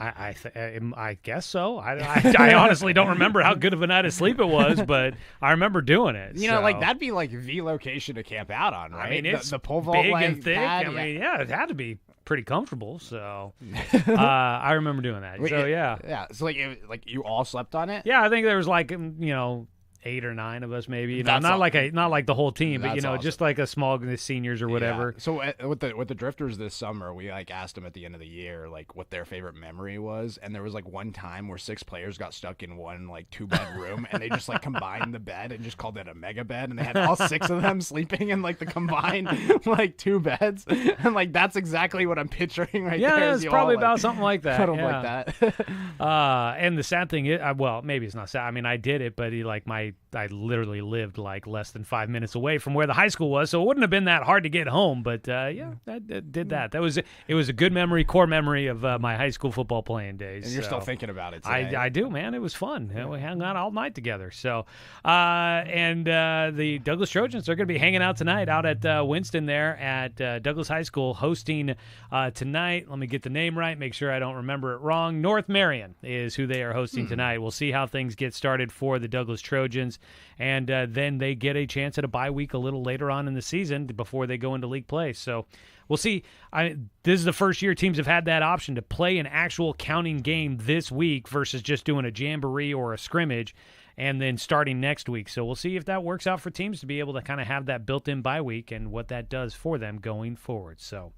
I guess so. I honestly don't remember how good of a night of sleep it was, but I remember doing it. You know, like that'd be like the location to camp out on, right? I mean, it's the pole vault big like and thick. pad, I mean, yeah, it had to be pretty comfortable. So I remember doing that. So yeah. So like you all slept on it? Yeah, I think there was like 8 or 9 of us, maybe. You know, not like the whole team, but That's awesome. just like a small seniors or whatever. Yeah. So with the Drifters this summer, we like asked them at the end of the year like what their favorite memory was, and there was like one time where 6 players got stuck in one like 2-bed room, and they just like combined the bed and just called it a mega bed, and they had all 6 of them sleeping in like the combined like 2 beds, and like that's exactly what I'm picturing right there. Yeah, it's probably about something like that. Cuddled like that. And the sad thing is, well, maybe it's not sad. I mean, I did it, but I literally lived like less than 5 minutes away from where the high school was, so it wouldn't have been that hard to get home. But I did that. It was a good memory, core memory of my high school football playing days. And you're still thinking about it today. I do, man. It was fun. We hung out all night together. So, the Douglas Trojans are going to be hanging out tonight out at Winston there at Douglas High School, hosting tonight. Let me get the name right, make sure I don't remember it wrong. North Marion is who they are hosting tonight. We'll see how things get started for the Douglas Trojans. And then they get a chance at a bye week a little later on in the season before they go into league play. So we'll see. This is the first year teams have had that option to play an actual counting game this week versus just doing a jamboree or a scrimmage and then starting next week. So we'll see if that works out for teams to be able to kind of have that built-in bye week and what that does for them going forward. So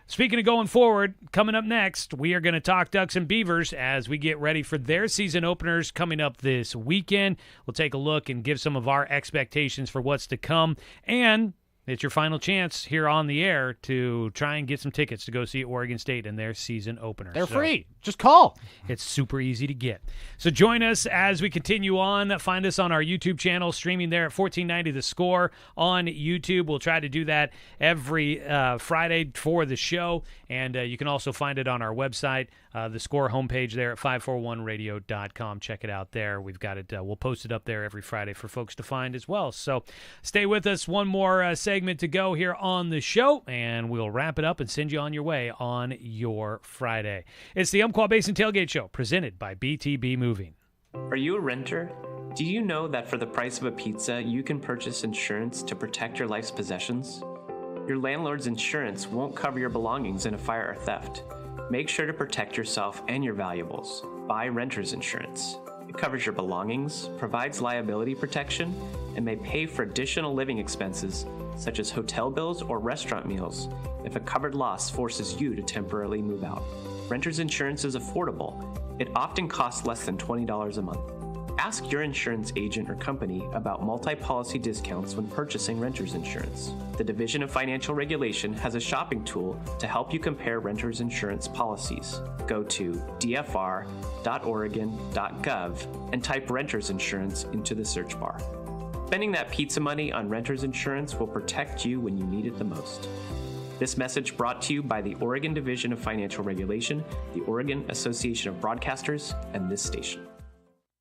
speaking of going forward, coming up next, we are going to talk Ducks and Beavers as we get ready for their season openers coming up this weekend. We'll take a look and give some of our expectations for what's to come. And it's your final chance here on the air to try and get some tickets to go see Oregon State in their season opener. They're free. Just call. It's super easy to get. So join us as we continue on. Find us on our YouTube channel, streaming there at 1490 The Score on YouTube. We'll try to do that every Friday for the show. And you can also find it on our website, the Score homepage there at 541radio.com. Check it out there. We've got it. We'll post it up there every Friday for folks to find as well. So stay with us. One more segment to go here on the show, and we'll wrap it up and send you on your way on your Friday. It's the Umpqua Basin Tailgate Show, presented by BTB Moving. Are you a renter? Do you know that for the price of a pizza, you can purchase insurance to protect your life's possessions? Your landlord's insurance won't cover your belongings in a fire or theft. Make sure to protect yourself and your valuables. Buy renter's insurance. It covers your belongings, provides liability protection, and may pay for additional living expenses such as hotel bills or restaurant meals if a covered loss forces you to temporarily move out. Renter's insurance is affordable. It often costs less than $20 a month. Ask your insurance agent or company about multi-policy discounts when purchasing renter's insurance. The Division of Financial Regulation has a shopping tool to help you compare renter's insurance policies. Go to dfr.oregon.gov and type renter's insurance into the search bar. Spending that pizza money on renter's insurance will protect you when you need it the most. This message brought to you by the Oregon Division of Financial Regulation, the Oregon Association of Broadcasters, and this station.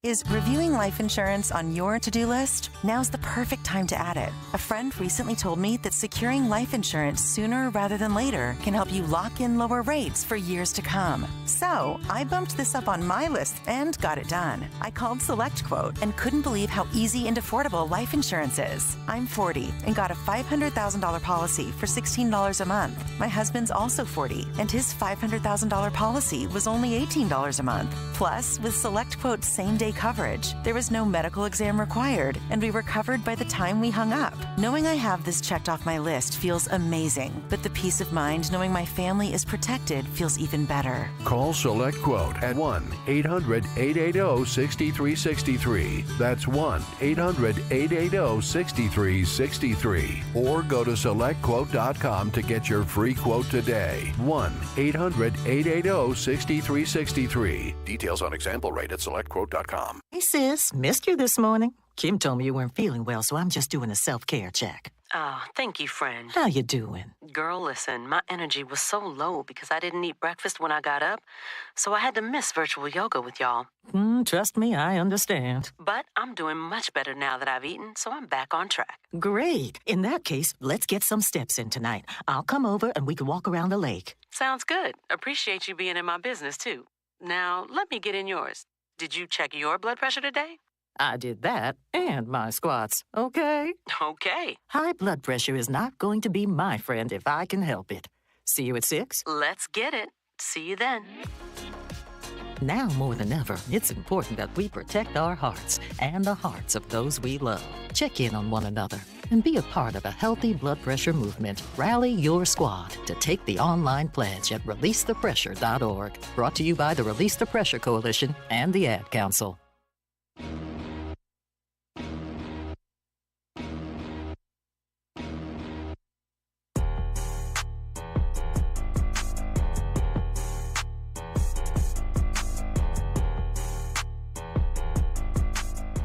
Is reviewing life insurance on your to-do list? Now's the perfect time to add it. A friend recently told me that securing life insurance sooner rather than later can help you lock in lower rates for years to come. So I bumped this up on my list and got it done. I called SelectQuote and couldn't believe how easy and affordable life insurance is. I'm 40 and got a $500,000 policy for $16 a month. My husband's also 40 and his $500,000 policy was only $18 a month. Plus, with SelectQuote's same-day coverage, there was no medical exam required, and we were covered by the time we hung up. Knowing I have this checked off my list feels amazing, but the peace of mind knowing my family is protected feels even better. Call SelectQuote at 1-800-880-6363. That's 1-800-880-6363. Or go to SelectQuote.com to get your free quote today. 1-800-880-6363. Details on example rate at SelectQuote.com. Hey, sis, missed you this morning. Kim told me you weren't feeling well, so I'm just doing a self-care check. Oh, thank you, friend. How you doing? Girl, listen, my energy was so low because I didn't eat breakfast when I got up, so I had to miss virtual yoga with y'all. Trust me, I understand. But I'm doing much better now that I've eaten, so I'm back on track. Great. In that case, let's get some steps in tonight. I'll come over and we can walk around the lake. Sounds good. Appreciate you being in my business, too. Now, let me get in yours. Did you check your blood pressure today? I did that and my squats, okay? Okay. High blood pressure is not going to be my friend if I can help it. See you at 6? Let's get it. See you then. Now more than ever, it's important that we protect our hearts and the hearts of those we love. Check in on one another and be a part of a healthy blood pressure movement. Rally your squad to take the online pledge at releasethepressure.org. Brought to you by the Release the Pressure Coalition and the Ad Council.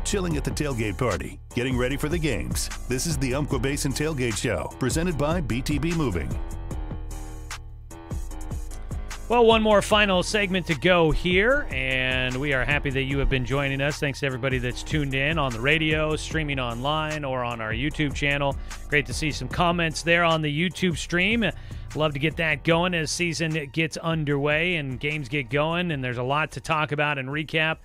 Chilling at the tailgate party, getting ready for the games. This is the Umpqua Basin Tailgate Show, presented by BTB Moving. Well, one more final segment to go here, and we are happy that you have been joining us. Thanks to everybody that's tuned in on the radio, streaming online, or on our YouTube channel. Great to see some comments there on the YouTube stream. Love to get that going as season gets underway and games get going, and there's a lot to talk about and recap.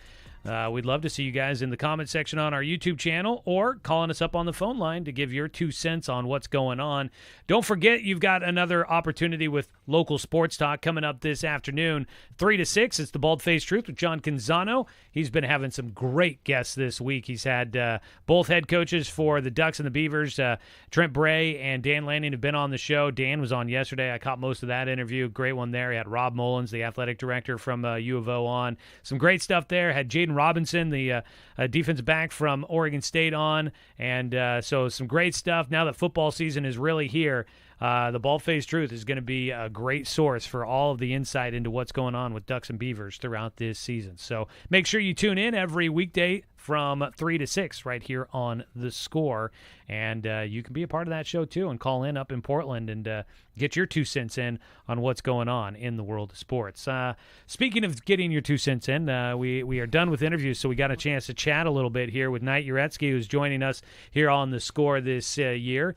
We'd love to see you guys in the comment section on our YouTube channel or calling us up on the phone line to give your 2 cents on what's going on. Don't forget, you've got another opportunity with local sports talk coming up this afternoon, 3 to 6. It's the Bald-Faced Truth with John Canzano. He's been having some great guests this week. He's had both head coaches for the Ducks and the Beavers, Trent Bray and Dan Lanning, have been on the show. Dan was on yesterday. I caught most of that interview. Great one there. He had Rob Mullins, the athletic director from U of O, on. Some great stuff there. Had Jaden Robinson, the defensive back from Oregon State, on. And so some great stuff. Now that football season is really here, the Bald-Faced Truth is going to be a great source for all of the insight into what's going on with Ducks and Beavers throughout this season. So make sure you tune in every weekday from 3 to 6 right here on The Score. And you can be a part of that show, too, and call in up in Portland and get your 2 cents in on what's going on in the world of sports. Speaking of getting your 2 cents in, we are done with interviews, so we got a chance to chat a little bit here with Knight Uretsky, who's joining us here on The Score this year.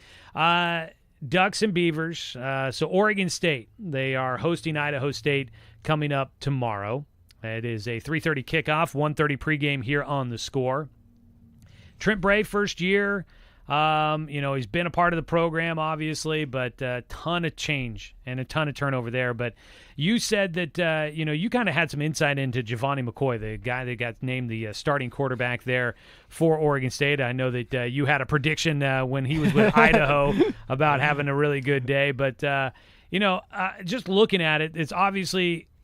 Ducks and Beavers. So Oregon State, they are hosting Idaho State coming up tomorrow. It is a 3:30 kickoff, 1:30 pregame here on The Score. Trent Bray, first year. He's been a part of the program, obviously, but a ton of change and a ton of turnover there. But you said that, you kind of had some insight into Giovanni McCoy, the guy that got named the starting quarterback there for Oregon State. I know that you had a prediction when he was with Idaho about having a really good day. But, just looking at it, it's obviously –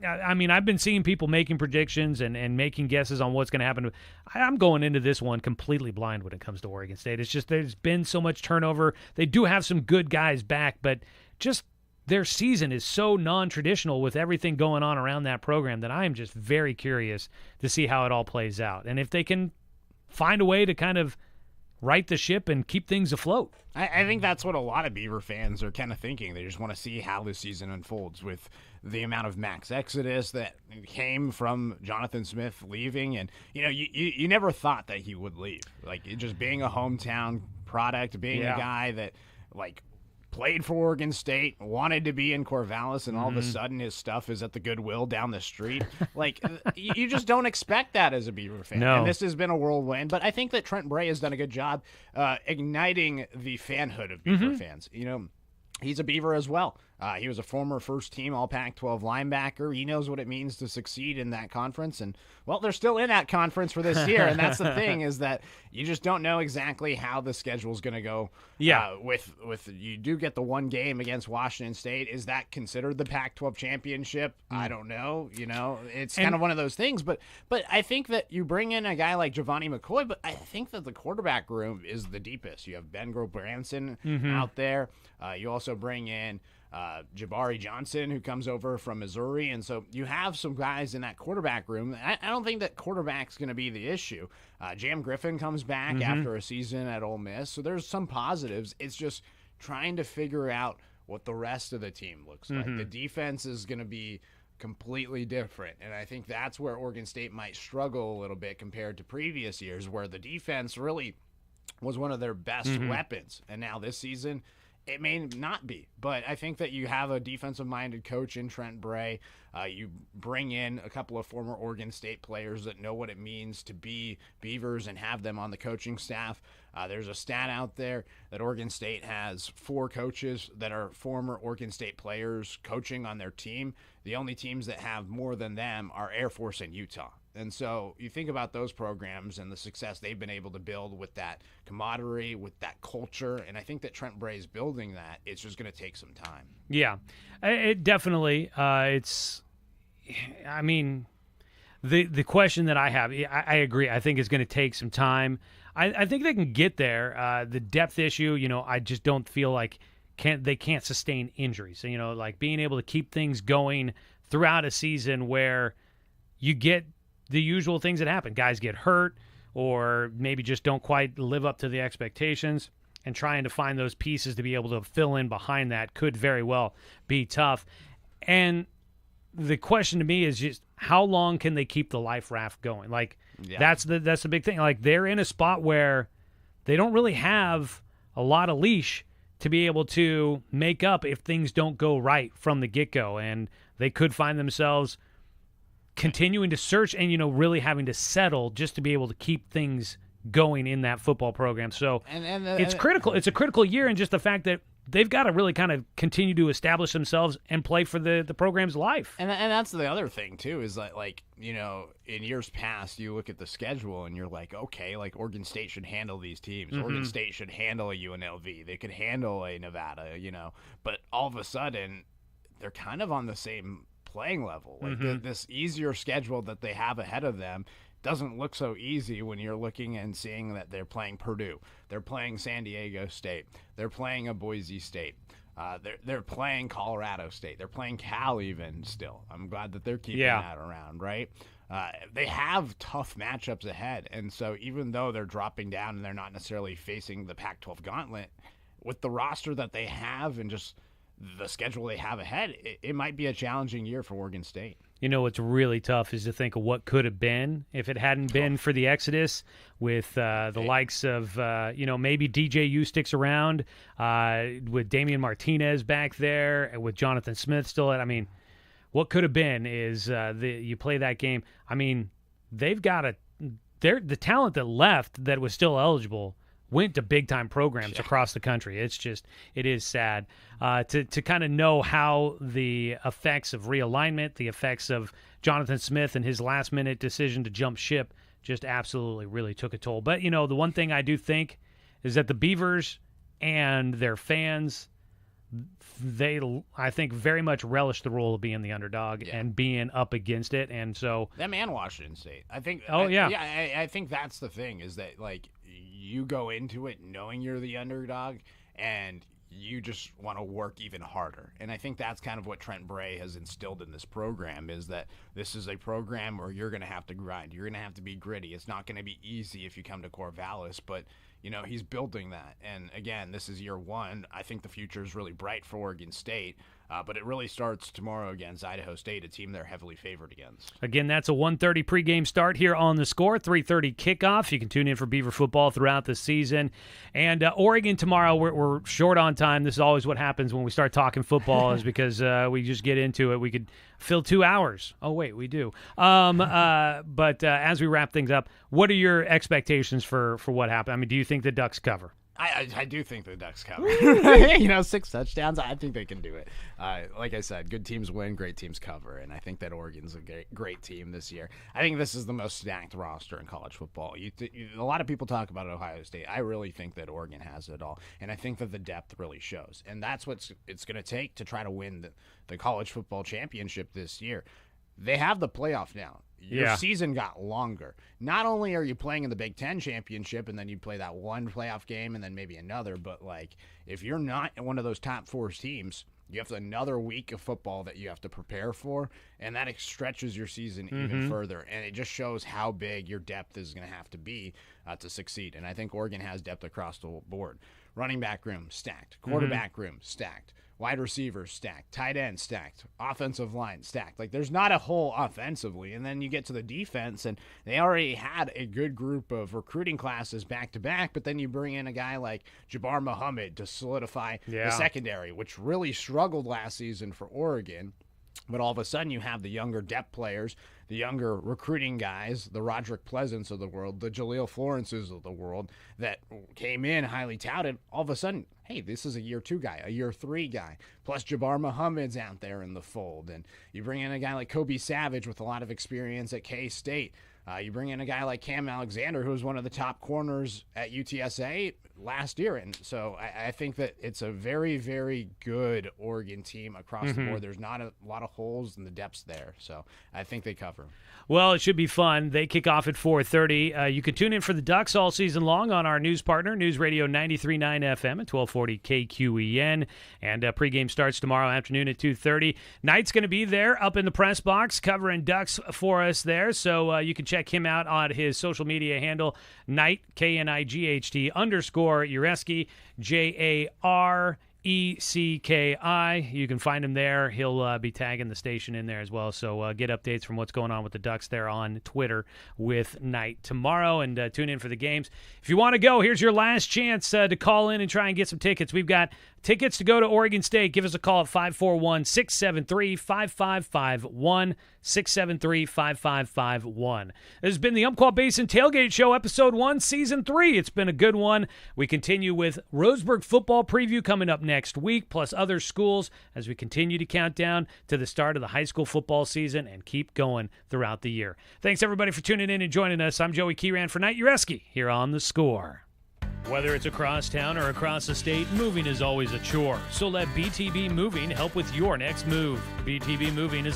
I mean, I've been seeing people making predictions and making guesses on what's going to happen. I'm going into this one completely blind when it comes to Oregon State. It's just there's been so much turnover. They do have some good guys back, but just their season is so non-traditional with everything going on around that program that I am just very curious to see how it all plays out. And if they can find a way to kind of right the ship and keep things afloat. I think that's what a lot of Beaver fans are kind of thinking. They just want to see how this season unfolds with the amount of max exodus that came from Jonathan Smith leaving. And, you never thought that he would leave. Like, just being a hometown product, being a guy that, played for Oregon State, wanted to be in Corvallis, and all of a sudden his stuff is at the Goodwill down the street. You just don't expect that as a Beaver fan. No. And this has been a whirlwind. But I think that Trent Bray has done a good job igniting the fanhood of Beaver fans. He's a Beaver as well. He was a former first-team All-Pac-12 linebacker. He knows what it means to succeed in that conference. And, well, they're still in that conference for this year. And that's the thing, is that you just don't know exactly how the schedule is going to go. Yeah. With you do get the one game against Washington State. Is that considered the Pac-12 championship? I don't know. It's kind of one of those things. But I think that you bring in a guy like Giovanni McCoy, but I think that the quarterback room is the deepest. You have Ben Branson out there. You also bring in Jabari Johnson, who comes over from Missouri. And so you have some guys in that quarterback room. I don't think that quarterback's going to be the issue. Jam Griffin comes back after a season at Ole Miss. So there's some positives. It's just trying to figure out what the rest of the team looks like. The defense is going to be completely different. And I think that's where Oregon State might struggle a little bit compared to previous years, where the defense really was one of their best weapons. And now this season, It may not be, but I think that you have a defensive-minded coach in Trent Bray. You bring in a couple of former Oregon State players that know what it means to be Beavers and have them on the coaching staff. There's a stat out there that Oregon State has 4 coaches that are former Oregon State players coaching on their team. The only teams that have more than them are Air Force and Utah. And so you think about those programs and the success they've been able to build with that camaraderie, with that culture. And I think that Trent Bray is building that. It's just going to take some time. Yeah, it definitely. The question that I have, I agree. I think it's going to take some time. I think they can get there. The depth issue, I just don't feel like they can't sustain injuries. So, like being able to keep things going throughout a season where you get the usual things that happen. Guys get hurt or maybe just don't quite live up to the expectations, and trying to find those pieces to be able to fill in behind that could very well be tough. And the question to me is just how long can they keep the life raft going? That's the big thing. Like, they're in a spot where they don't really have a lot of leash to be able to make up if things don't go right from the get-go, and they could find themselves continuing to search and, really having to settle just to be able to keep things going in that football program. So it's critical. It's a critical year, and just the fact that they've got to really kind of continue to establish themselves and play for the program's life. And that's the other thing, too, is that, in years past, you look at the schedule and you're like, okay, Oregon State should handle these teams. Mm-hmm. Oregon State should handle a UNLV. They could handle a Nevada, But all of a sudden, they're kind of on the same playing level. This easier schedule that they have ahead of them doesn't look so easy when you're looking and seeing that they're playing Purdue, they're playing San Diego State, they're playing a Boise State, they're playing Colorado State, they're playing Cal even still. I'm glad that they're keeping that around, right? They have tough matchups ahead, and so even though they're dropping down and they're not necessarily facing the Pac-12 gauntlet, with the roster that they have and just the schedule they have ahead, it might be a challenging year for Oregon State. What's really tough is to think of what could have been if it hadn't been for the Exodus with the likes of, maybe DJU sticks around with Damian Martinez back there and with Jonathan Smith still at. What could have been is you play that game. They've got the talent that left that was still eligible went to big-time programs across the country. It is sad to kind of know how the effects of realignment, the effects of Jonathan Smith and his last-minute decision to jump ship just absolutely really took a toll. But, the one thing I do think is that the Beavers and their fans, I think, very much relish the role of being the underdog and being up against it. And so them and Washington State, I think. I think that's the thing, is that you go into it knowing you're the underdog and you just want to work even harder. And I think that's kind of what Trent Bray has instilled in this program, is that this is a program where you're going to have to grind. You're going to have to be gritty. It's not going to be easy if you come to Corvallis, but he's building that. And again, this is year one. I think the future is really bright for Oregon State. But it really starts tomorrow against Idaho State, a team they're heavily favored against. Again, that's a 1:30 pregame start here on The Score, 3:30 kickoff. You can tune in for Beaver football throughout the season. And Oregon tomorrow, we're short on time. This is always what happens when we start talking football, is because we just get into it. We could fill 2 hours. Oh, wait, we do. But as we wrap things up, what are your expectations for what happened? Do you think the Ducks cover? I do think the Ducks cover. 6 touchdowns. I think they can do it. Like I said, good teams win, great teams cover, and I think that Oregon's a great team this year. I think this is the most stacked roster in college football. A lot of people talk about Ohio State. I really think that Oregon has it all, and I think that the depth really shows, and that's what it's going to take to try to win the college football championship this year. They have the playoff now. Your season got longer. Not only are you playing in the Big Ten championship and then you play that one playoff game and then maybe another, but if you're not one of those top 4 teams, you have another week of football that you have to prepare for, and that stretches your season even further. And it just shows how big your depth is going to have to be to succeed. And I think Oregon has depth across the board. Running back room, stacked. Quarterback room, stacked. wide receivers stacked, tight end stacked, offensive line stacked. Like, there's not a hole offensively. And then you get to the defense, and they already had a good group of recruiting classes back to back, but then you bring in a guy like Jabbar Muhammad to solidify the secondary, which really struggled last season for Oregon. But all of a sudden you have the younger depth players, the younger recruiting guys, the Roderick Pleasants of the world, the Jaleel Florences of the world that came in highly touted. All of a sudden, hey, this is a year 2 guy, a year 3 guy. Plus Jabbar Muhammad's out there in the fold. And you bring in a guy like Kobe Savage with a lot of experience at K-State. You bring in a guy like Cam Alexander, who was one of the top corners at UTSA last year. And so I think that it's a very, very good Oregon team across the board. There's not a lot of holes in the depths there. So I think they cover. Well, it should be fun. They kick off at 4:30. You can tune in for the Ducks all season long on our news partner, News Radio 93.9 FM at 1240 KQEN. And pregame starts tomorrow afternoon at 2:30. Knight's going to be there up in the press box covering Ducks for us there. So you can check him out on his social media handle, Knight, KNIGHT _Ureski, JARECKI. You can find him there. He'll be tagging the station in there as well. So get updates from what's going on with the Ducks there on Twitter with Knight tomorrow, and tune in for the games. If you want to go, here's your last chance to call in and try and get some tickets. We've got tickets to go to Oregon State. Give us a call at 541-673-5551, 673-5551. This has been the Umpqua Basin Tailgate Show, Episode 1, Season 3. It's been a good one. We continue with Roseburg football preview coming up next week, plus other schools as we continue to count down to the start of the high school football season and keep going throughout the year. Thanks, everybody, for tuning in and joining us. I'm Joey Kieran for Knight Ureski here on The Score. Whether it's across town or across the state, moving is always a chore. So let BTB Moving help with your next move. BTB Moving is a